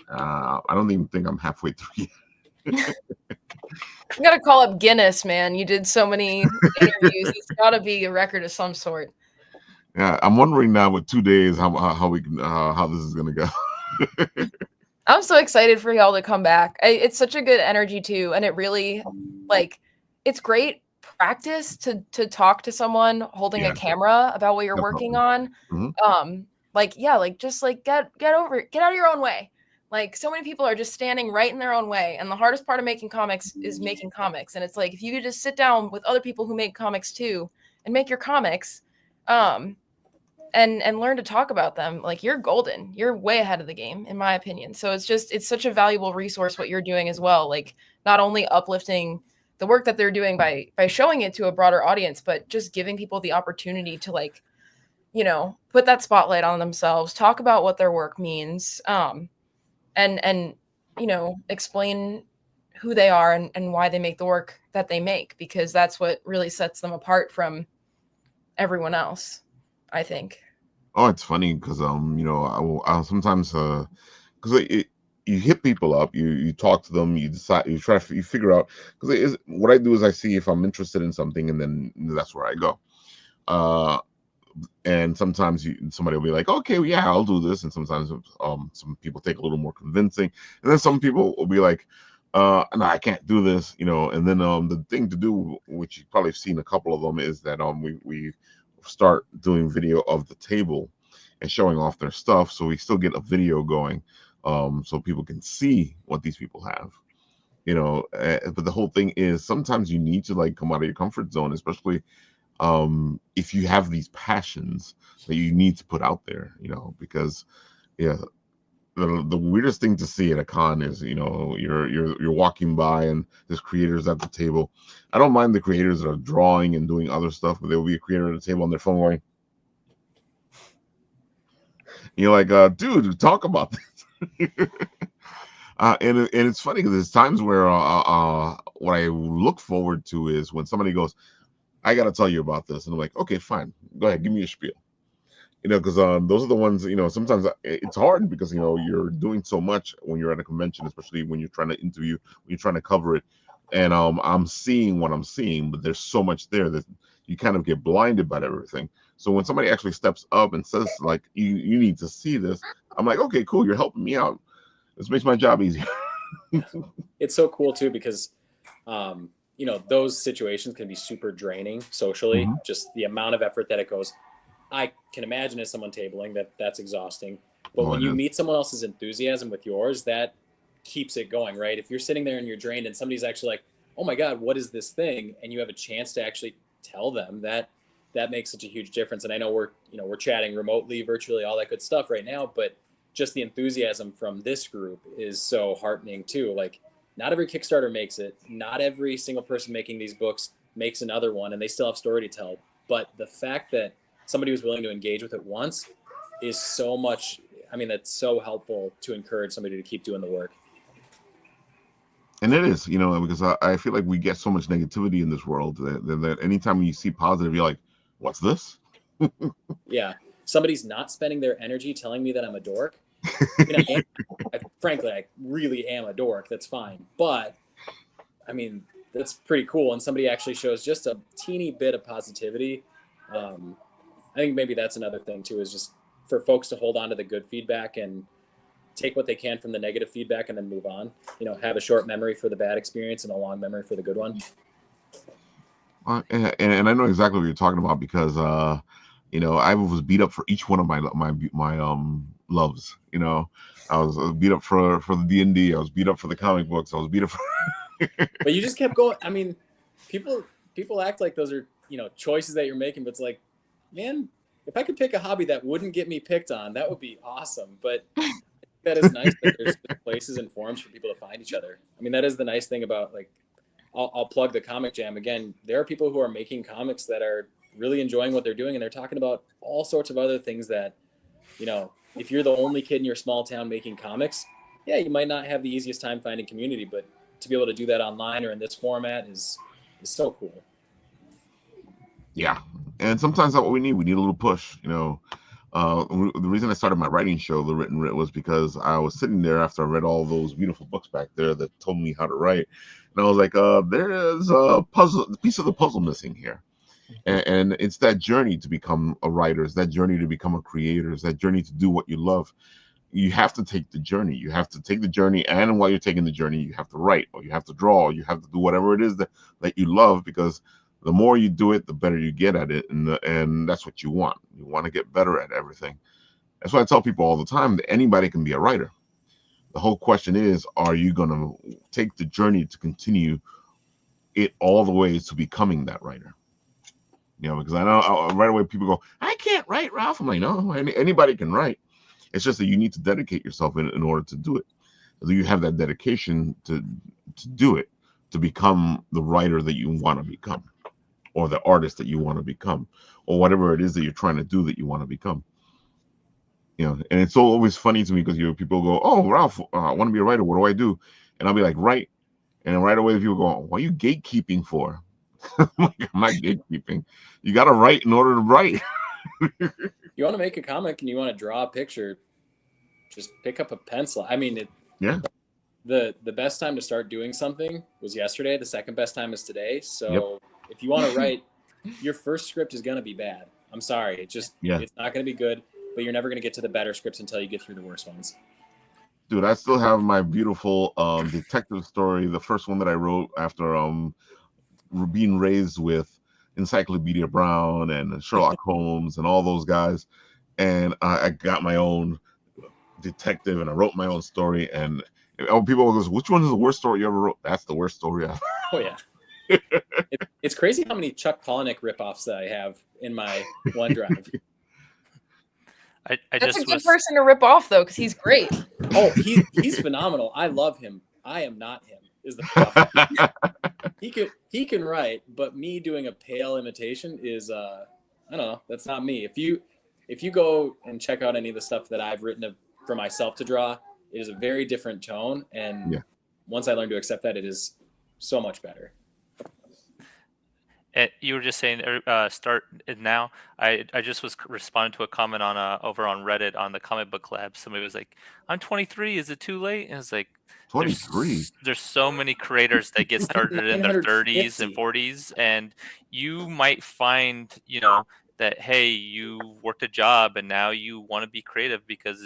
I don't even think I'm halfway through yet. You gotta call up Guinness, man. You did so many interviews. It's gotta be a record of some sort. Yeah, I'm wondering now with 2 days how we can how this is gonna go. I'm so excited for y'all to come back. It's such a good energy too, and it really like it's great practice to talk to someone holding a camera about what you're working on. Like yeah, like just like get out of your own way. Like so many people are just standing right in their own way, and the hardest part of making comics is making comics. And it's like if you could just sit down with other people who make comics too and make your comics, and learn to talk about them, like you're golden. You're way ahead of the game, in my opinion. So it's such a valuable resource what you're doing as well. Like not only uplifting the work that they're doing by showing it to a broader audience, but just giving people the opportunity to like, you know, put that spotlight on themselves, talk about what their work means, and you know, explain who they are and why they make the work that they make, because that's what really sets them apart from everyone else, I think. Oh, it's funny because you know, I'll sometimes because you hit people up, you talk to them, you decide, you figure out, because what I do is I see if I'm interested in something, and then that's where I go. And sometimes somebody will be like, okay, well, yeah, I'll do this, and sometimes some people take a little more convincing, and then some people will be like, no, I can't do this, you know. And then the thing to do, which you've probably seen a couple of them, is that we start doing video of the table and showing off their stuff, so we still get a video going, so people can see what these people have, you know. But the whole thing is sometimes you need to like come out of your comfort zone, especially if you have these passions that you need to put out there, you know, because yeah, the weirdest thing to see at a con is, you know, you're walking by and there's creators at the table. I don't mind the creators that are drawing and doing other stuff, but there will be a creator at the table on their phone going, you're like, dude, talk about this. And it's funny because there's times where what I look forward to is when somebody goes, I got to tell you about this. And I'm like, okay, fine. Go ahead. Give me a spiel. You know, because those are the ones, you know, sometimes it's hard because, you know, you're doing so much when you're at a convention, especially when you're trying to interview, when you're trying to cover it. And I'm seeing what I'm seeing, but there's so much there that you kind of get blinded by everything. So when somebody actually steps up and says, like, you need to see this, I'm like, okay, cool. You're helping me out. This makes my job easier. It's so cool, too, because you know, those situations can be super draining socially. Just the amount of effort that it goes. I can imagine as someone tabling that's exhausting. But when you meet someone else's enthusiasm with yours, that keeps it going, right? If you're sitting there and you're drained and somebody's actually like, oh my God, what is this thing? And you have a chance to actually tell them that makes such a huge difference. And I know we're chatting remotely, virtually, all that good stuff right now, but just the enthusiasm from this group is so heartening too. Like, not every Kickstarter makes it. Not every single person making these books makes another one, and they still have story to tell. But the fact that somebody was willing to engage with it once is so much. I mean, that's so helpful to encourage somebody to keep doing the work. And it is, you know, because I feel like we get so much negativity in this world that anytime you see positive, you're like, what's this? Yeah. Somebody's not spending their energy telling me that I'm a dork. You know, frankly, I really am a dork. That's fine. But I mean, that's pretty cool. And somebody actually shows just a teeny bit of positivity. I think maybe that's another thing too, is just for folks to hold on to the good feedback and take what they can from the negative feedback and then move on. You know, have a short memory for the bad experience and a long memory for the good one. And I know exactly what you're talking about because, you know, I was beat up for each one of my loves. You know, I was beat up for the D&D. I was beat up for the comic books. I was beat up for. But you just kept going. I mean, people act like those are, you know, choices that you're making, but it's like, man, if I could pick a hobby that wouldn't get me picked on, that would be awesome. But that is nice that there's places and forums for people to find each other. I mean, that is the nice thing about, like, I'll plug the Comic Jam again. There are people who are making comics that are really enjoying what they're doing, and they're talking about all sorts of other things that, you know, if you're the only kid in your small town making comics, yeah, you might not have the easiest time finding community, but to be able to do that online or in this format is so cool. Yeah, and sometimes that's what we need. We need a little push, you know. The reason I started my writing show, The Written Writ, was because I was sitting there after I read all those beautiful books back there that told me how to write, and I was like, there is a piece of the puzzle missing here. And it's that journey to become a writer, it's that journey to become a creator, it's that journey to do what you love. You have to take the journey. You have to take the journey, and while you're taking the journey, you have to write, or you have to draw, or you have to do whatever it is that you love, because the more you do it, the better you get at it, and that's what you want. You want to get better at everything. That's why I tell people all the time that anybody can be a writer. The whole question is, are you going to take the journey to continue it all the way to becoming that writer? Because I know right away people go, I can't write, Ralph. I'm like, no, anybody can write. It's just that you need to dedicate yourself in order to do it. So you have that dedication to do it, to become the writer that you want to become, or the artist that you want to become, or whatever it is that you're trying to do that you want to become. And it's always funny to me because people go, oh, Ralph, I want to be a writer. What do I do? And I'll be like, write. And then right away people go, what are you gatekeeping for? I'm not gatekeeping. You got to write in order to write. You want to make a comic and you want to draw a picture, just pick up a pencil. I mean, the best time to start doing something was yesterday. The second best time is today. So if you want to write, your first script is going to be bad. I'm sorry. It's not going to be good, but you're never going to get to the better scripts until you get through the worst ones. Dude, I still have my beautiful detective story, the first one that I wrote after being raised with Encyclopedia Brown and Sherlock Holmes and all those guys. And I got my own detective and I wrote my own story. And people go, which one is the worst story you ever wrote? That's the worst story ever. Oh, yeah. It's crazy how many Chuck Palahniuk ripoffs that I have in my OneDrive. That's a good person to rip off, though, because he's great. Oh, he's phenomenal. I love him. I am not him, is the problem. He can write, but me doing a pale imitation is I don't know, that's not me. If you go and check out any of the stuff that I've written for myself to draw, it is a very different tone, and once I learned to accept that, it is so much better. You were just saying start it now. I just was responding to a comment on over on Reddit on the comic book lab. Somebody was like, "I'm 23. Is it too late?" And it's like, 23. There's so many creators that get started in their 30s and 40s, and you might find that hey, you worked a job and now you want to be creative because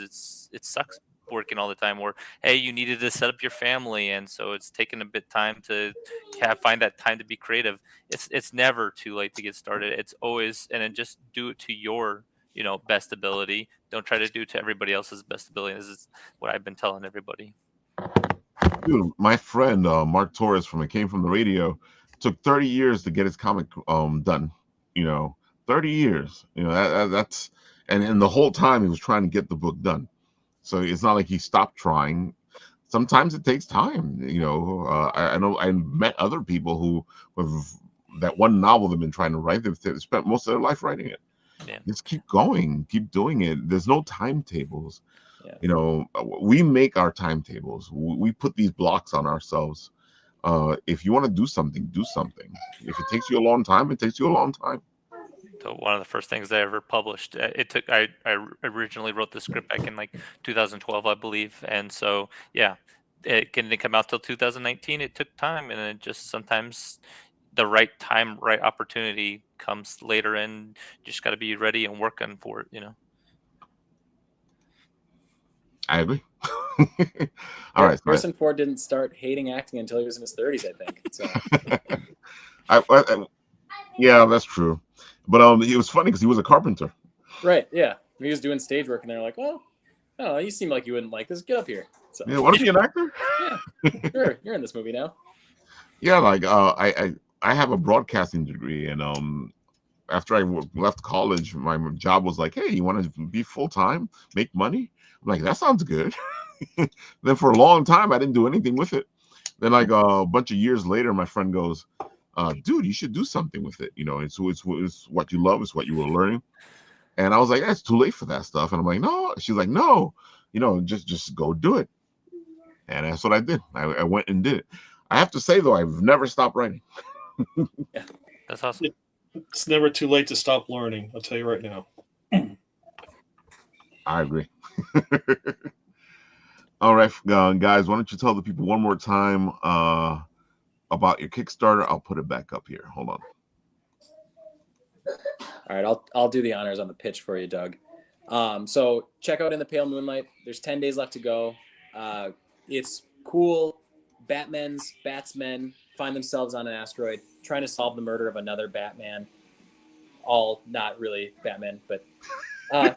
it sucks working all the time, or hey, you needed to set up your family and so it's taken a bit time to find that time to be creative. It's never too late to get started. It's always, and then just do it to your best ability. Don't try to do it to everybody else's best ability. This is what I've been telling everybody. Dude, my friend Mark Torres came from the radio, took 30 years to get his comic done. 30 years. That's and the whole time he was trying to get the book done. So it's not like he stopped trying. Sometimes it takes time. I know I met other people who have that one novel they've been trying to write. They've spent most of their life writing it. Yeah. Just keep going, keep doing it. There's no timetables. Yeah. We make our timetables. We put these blocks on ourselves. If you want to do something, do something. If it takes you a long time, it takes you a long time. So one of the first things I ever published, I originally wrote the script back in like 2012, I believe. And so, it didn't come out till 2019. It took time, and it just sometimes the right time, right opportunity comes later, and you just got to be ready and working for it, I agree. All right. Harrison Ford didn't start hating acting until he was in his 30s, I think. So. Yeah, that's true. But it was funny because he was a carpenter. Right. Yeah. He was doing stage work, and they're like, "Well, oh, you seem like you wouldn't like this. Get up here." So, yeah. Want to be an actor? Yeah. Sure. You're in this movie now. Yeah. Like I have a broadcasting degree, and after I left college, my job was like, "Hey, you want to be full time, make money?" I'm like, "That sounds good." Then for a long time, I didn't do anything with it. Then like a bunch of years later, my friend goes, dude, you should do something with it. It's what you love. It's what you were learning. And I was like, it's too late for that stuff. And I'm like, no. She's like, no, just go do it. And that's what I did. I went and did it. I have to say, though, I've never stopped writing. Yeah, that's awesome. It's never too late to stop learning. I'll tell you right now. I agree. All right, guys, why don't you tell the people one more time about your Kickstarter? I'll put it back up here. Hold on. All right, I'll do the honors on the pitch for you, Doug. So check out In the Pale Moonlight. There's 10 days left to go. It's cool. Batsmen find themselves on an asteroid trying to solve the murder of another Batman. All not really Batman, but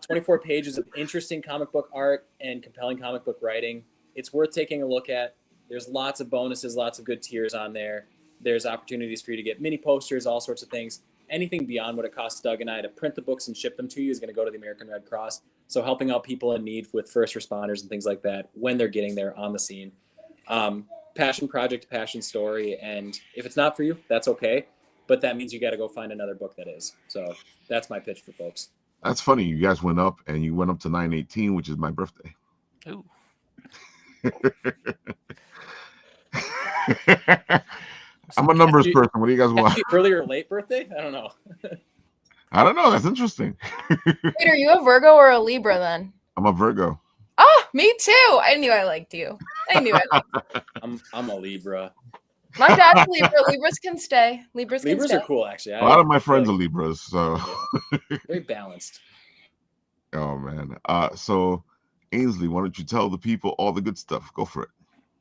24 pages of interesting comic book art and compelling comic book writing. It's worth taking a look at. There's lots of bonuses, lots of good tiers on there. There's opportunities for you to get mini posters, all sorts of things. Anything beyond what it costs Doug and I to print the books and ship them to you is going to go to the American Red Cross. So helping out people in need with first responders and things like that when they're getting there on the scene. Passion project, passion story. And if it's not for you, that's okay. But that means you got to go find another book that is. So that's my pitch for folks. That's funny. You guys went up to 9/18, which is my birthday. Ooh. I'm a numbers person. What do you guys want? Early or late birthday? I don't know. I don't know. That's interesting. Wait, are you a Virgo or a Libra then? I'm a Virgo. Oh, me too. I knew I liked you. I knew I liked you. I'm a Libra. My dad's a Libra. Libras can stay. Libras are cool, actually. A lot of my friends are Libras, so very balanced. Oh man. So Aynsley, why don't you tell the people all the good stuff? Go for it.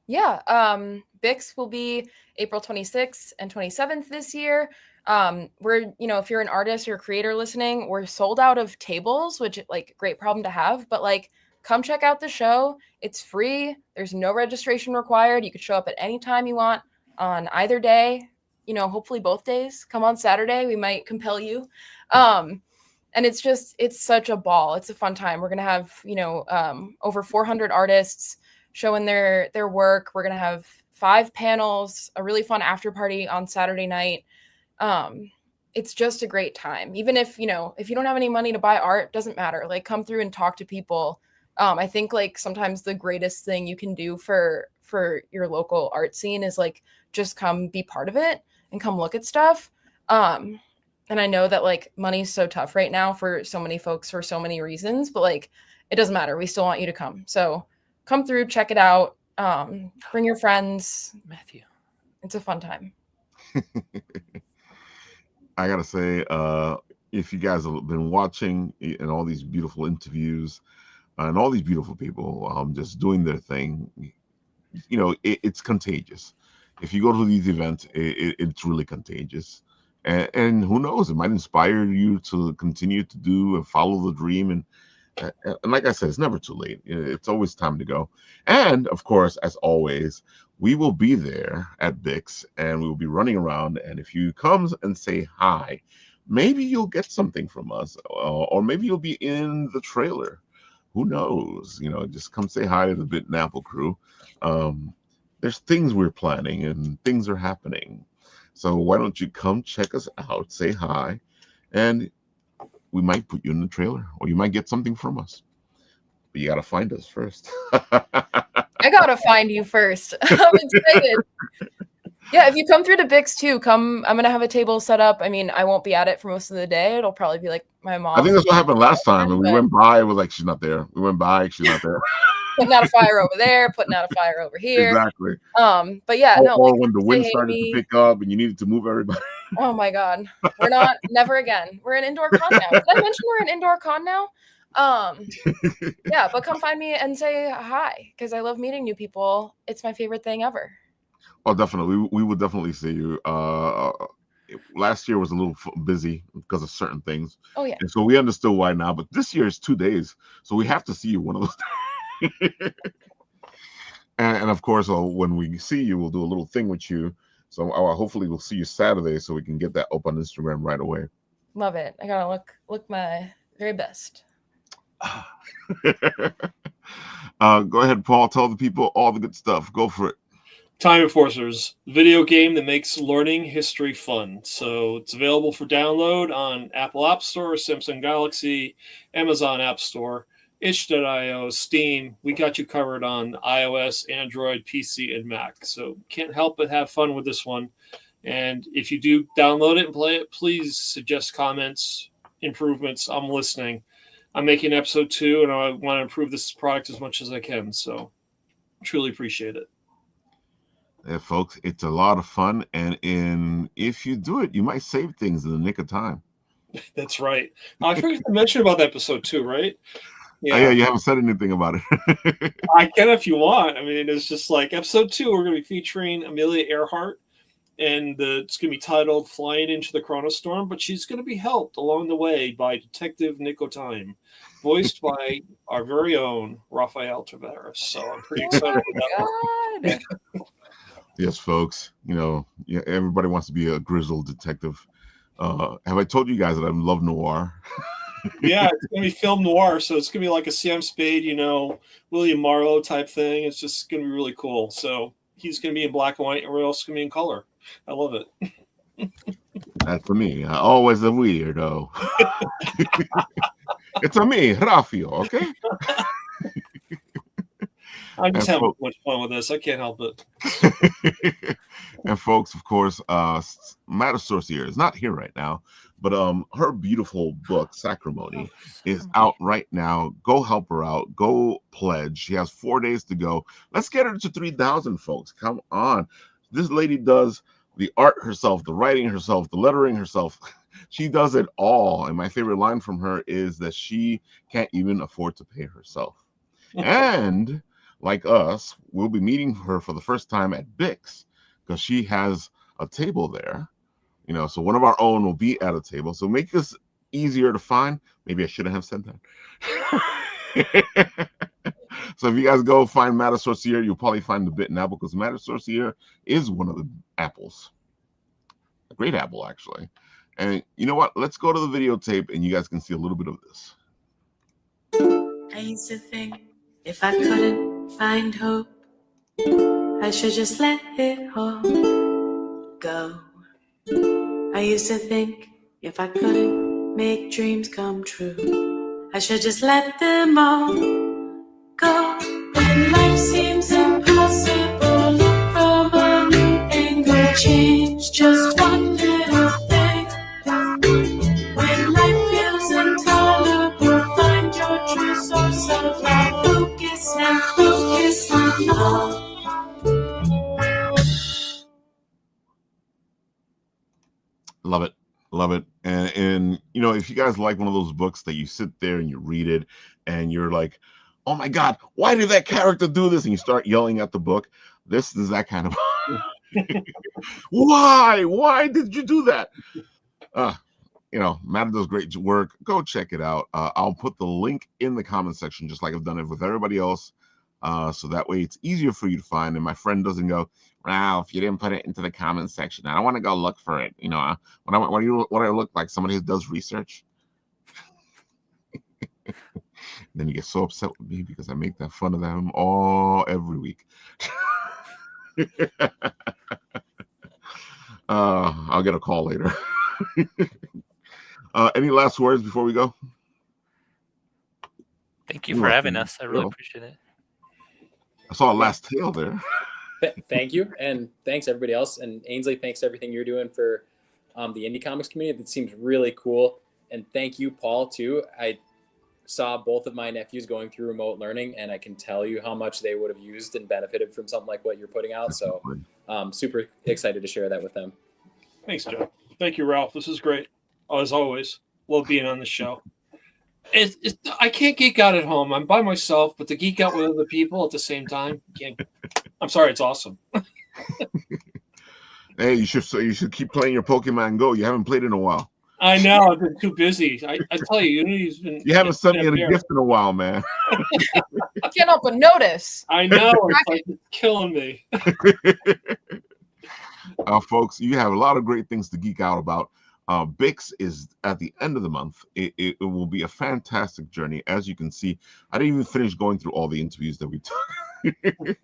Yeah. Bix will be April 26th and 27th this year. We're, if you're an artist or a creator listening, we're sold out of tables, which great problem to have, but come check out the show. It's free. There's no registration required. You could show up at any time you want on either day, hopefully both days. Come on Saturday. We might compel you. And it's such a ball. It's a fun time. We're going to have, over 400 artists showing their work. We're going to have 5 panels, a really fun after party on Saturday night. It's just a great time. Even if you don't have any money to buy art, doesn't matter. Come through and talk to people. I think sometimes the greatest thing you can do for your local art scene is just come be part of it and come look at stuff. And I know that money's so tough right now for so many folks for so many reasons, but it doesn't matter. We still want you to come. So come through, check it out. Bring your friends. Matthew. It's a fun time. I gotta say, if you guys have been watching and all these beautiful interviews and all these beautiful people just doing their thing, it's contagious. If you go to these events, it's really contagious. And who knows, it might inspire you to continue to do and follow the dream. And like I said, it's never too late. It's always time to go. And of course, as always, we will be there at Bix and we will be running around. And if you come and say hi, maybe you'll get something from us, or maybe you'll be in the trailer. Who knows? Just come say hi to the Bit and Apple crew. There's things we're planning and things are happening. So why don't you come check us out, say hi, and we might put you in the trailer, or you might get something from us. But you got to find us first. I got to find you first. I'm excited. Yeah, if you come through to Bix too, I'm going to have a table set up. I mean, I won't be at it for most of the day. It'll probably be my mom. I think that's what happened last time. And we went by, it was she's not there. We went by, she's not there. Putting out a fire over there, putting out a fire over here. Exactly. But yeah, or when the wind started to pick up and you needed to move everybody. Oh my God. We're not, never again. We're an indoor con now. Did I mention we're an indoor con now? Yeah, but come find me and say hi, because I love meeting new people. It's my favorite thing ever. Oh, definitely. We will definitely see you. Last year was a little busy because of certain things. Oh yeah. And so we understood why now, but this year is 2 days. So we have to see you one of those days. and of course, when we see you, we'll do a little thing with you. So hopefully we'll see you Saturday so we can get that up on Instagram right away. Love it. I gotta look my very best. Go ahead, Paul. Tell the people all the good stuff. Go for it. Time Enforcers, video game that makes learning history fun. So it's available for download on Apple App Store, Samsung Galaxy, Amazon App Store, itch.io, Steam. We got you covered on iOS, Android, PC, and Mac. So can't help but have fun with this one. And if you do download it and play it, please suggest comments, improvements. I'm listening. I'm making episode 2, and I want to improve this product as much as I can. So, truly appreciate it. Yeah, folks, it's a lot of fun, and if you do it, you might save things in the nick of time. That's right. I forgot to mention about episode 2, right? Yeah. Oh, yeah, you haven't said anything about it. I can if you want. I mean, it's just like episode 2, we're going to be featuring Amelia Earhart, and it's going to be titled Flying into the Chronostorm, but she's going to be helped along the way by Detective Nico Time, voiced by our very own Rafael Tavares. So I'm pretty excited about that. Yes, folks. Everybody wants to be a grizzled detective. Have I told you guys that I love noir? Yeah, it's going to be film noir, so it's going to be like a Sam Spade, William Marlowe type thing. It's just going to be really cool. So he's going to be in black and white, and we're also going to be in color. I love it. That's for me. I always a weirdo. It's a me, Rafael, okay? I'm just having much fun with this. I can't help it. And folks, of course, Matta Sorcier is not here right now, but her beautiful book, Sacrimony, is out right now. Go help her out. Go pledge. She has 4 days to go. Let's get her to 3,000, folks. Come on. This lady does the art herself, the writing herself, the lettering herself. She does it all. And my favorite line from her is that she can't even afford to pay herself. And like us, we'll be meeting her for the first time at Bix because she has a table there. So one of our own will be at a table. So make this easier to find. Maybe I shouldn't have said that. So if you guys go find Matta Sorcier, you'll probably find the Bitten Apple because Matta Sorcier is one of the apples. A great apple, actually. And you know what? Let's go to the videotape and you guys can see a little bit of this. I used to think if I couldn't find hope, I should just let it all go. I used to think if I couldn't make dreams come true, I should just let them all go. When life seems impossible, look from a new angle, change just one little thing. When life feels intolerable, find your true source of love. Focus and focus on love. Love it. Love it. And if you guys like one of those books that you sit there and you read it and you're like, oh my God, why did that character do this? And you start yelling at the book. This is that kind of why did you do that? Matta does great work. Go check it out. I'll put the link in the comment section, just like I've done it with everybody else. So that way it's easier for you to find. And my friend doesn't go, Ralph, you didn't put it into the comment section. I don't want to go look for it. What I look like somebody who does research. Then you get so upset with me because I make that fun of them every week. I'll get a call later. Any last words before we go? Thank you for having us. I really appreciate it. I saw a last tale there. Thank you. And thanks everybody else. And Aynsley, thanks for everything you're doing for the indie comics community. It seems really cool. And thank you, Paul, too. I saw both of my nephews going through remote learning, and I can tell you how much they would have used and benefited from something like what you're putting out. So super excited to share that with them. Thanks, Joe. Thank you, Ralph. This is great. As always, love being on the show. I can't geek out at home. I'm by myself, but to geek out with other people at the same time, I'm sorry, it's awesome. Hey, you should keep playing your Pokemon Go. You haven't played in a while. I know. I've been too busy. I tell you, you haven't sent me a gift in a while, man. I can't help but notice. I know. It's killing me. Folks, you have a lot of great things to geek out about. Bix is at the end of the month. It will be a fantastic journey. As you can see, I didn't even finish going through all the interviews that we took.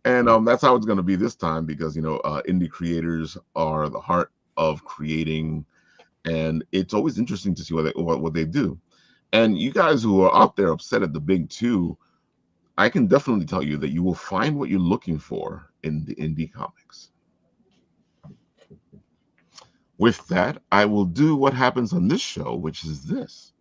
And that's how it's going to be this time because, indie creators are the heart of creating. And it's always interesting to see what they do. And you guys who are out there upset at the big two, I can definitely tell you that you will find what you're looking for in the indie comics. With that, I will do what happens on this show, which is this.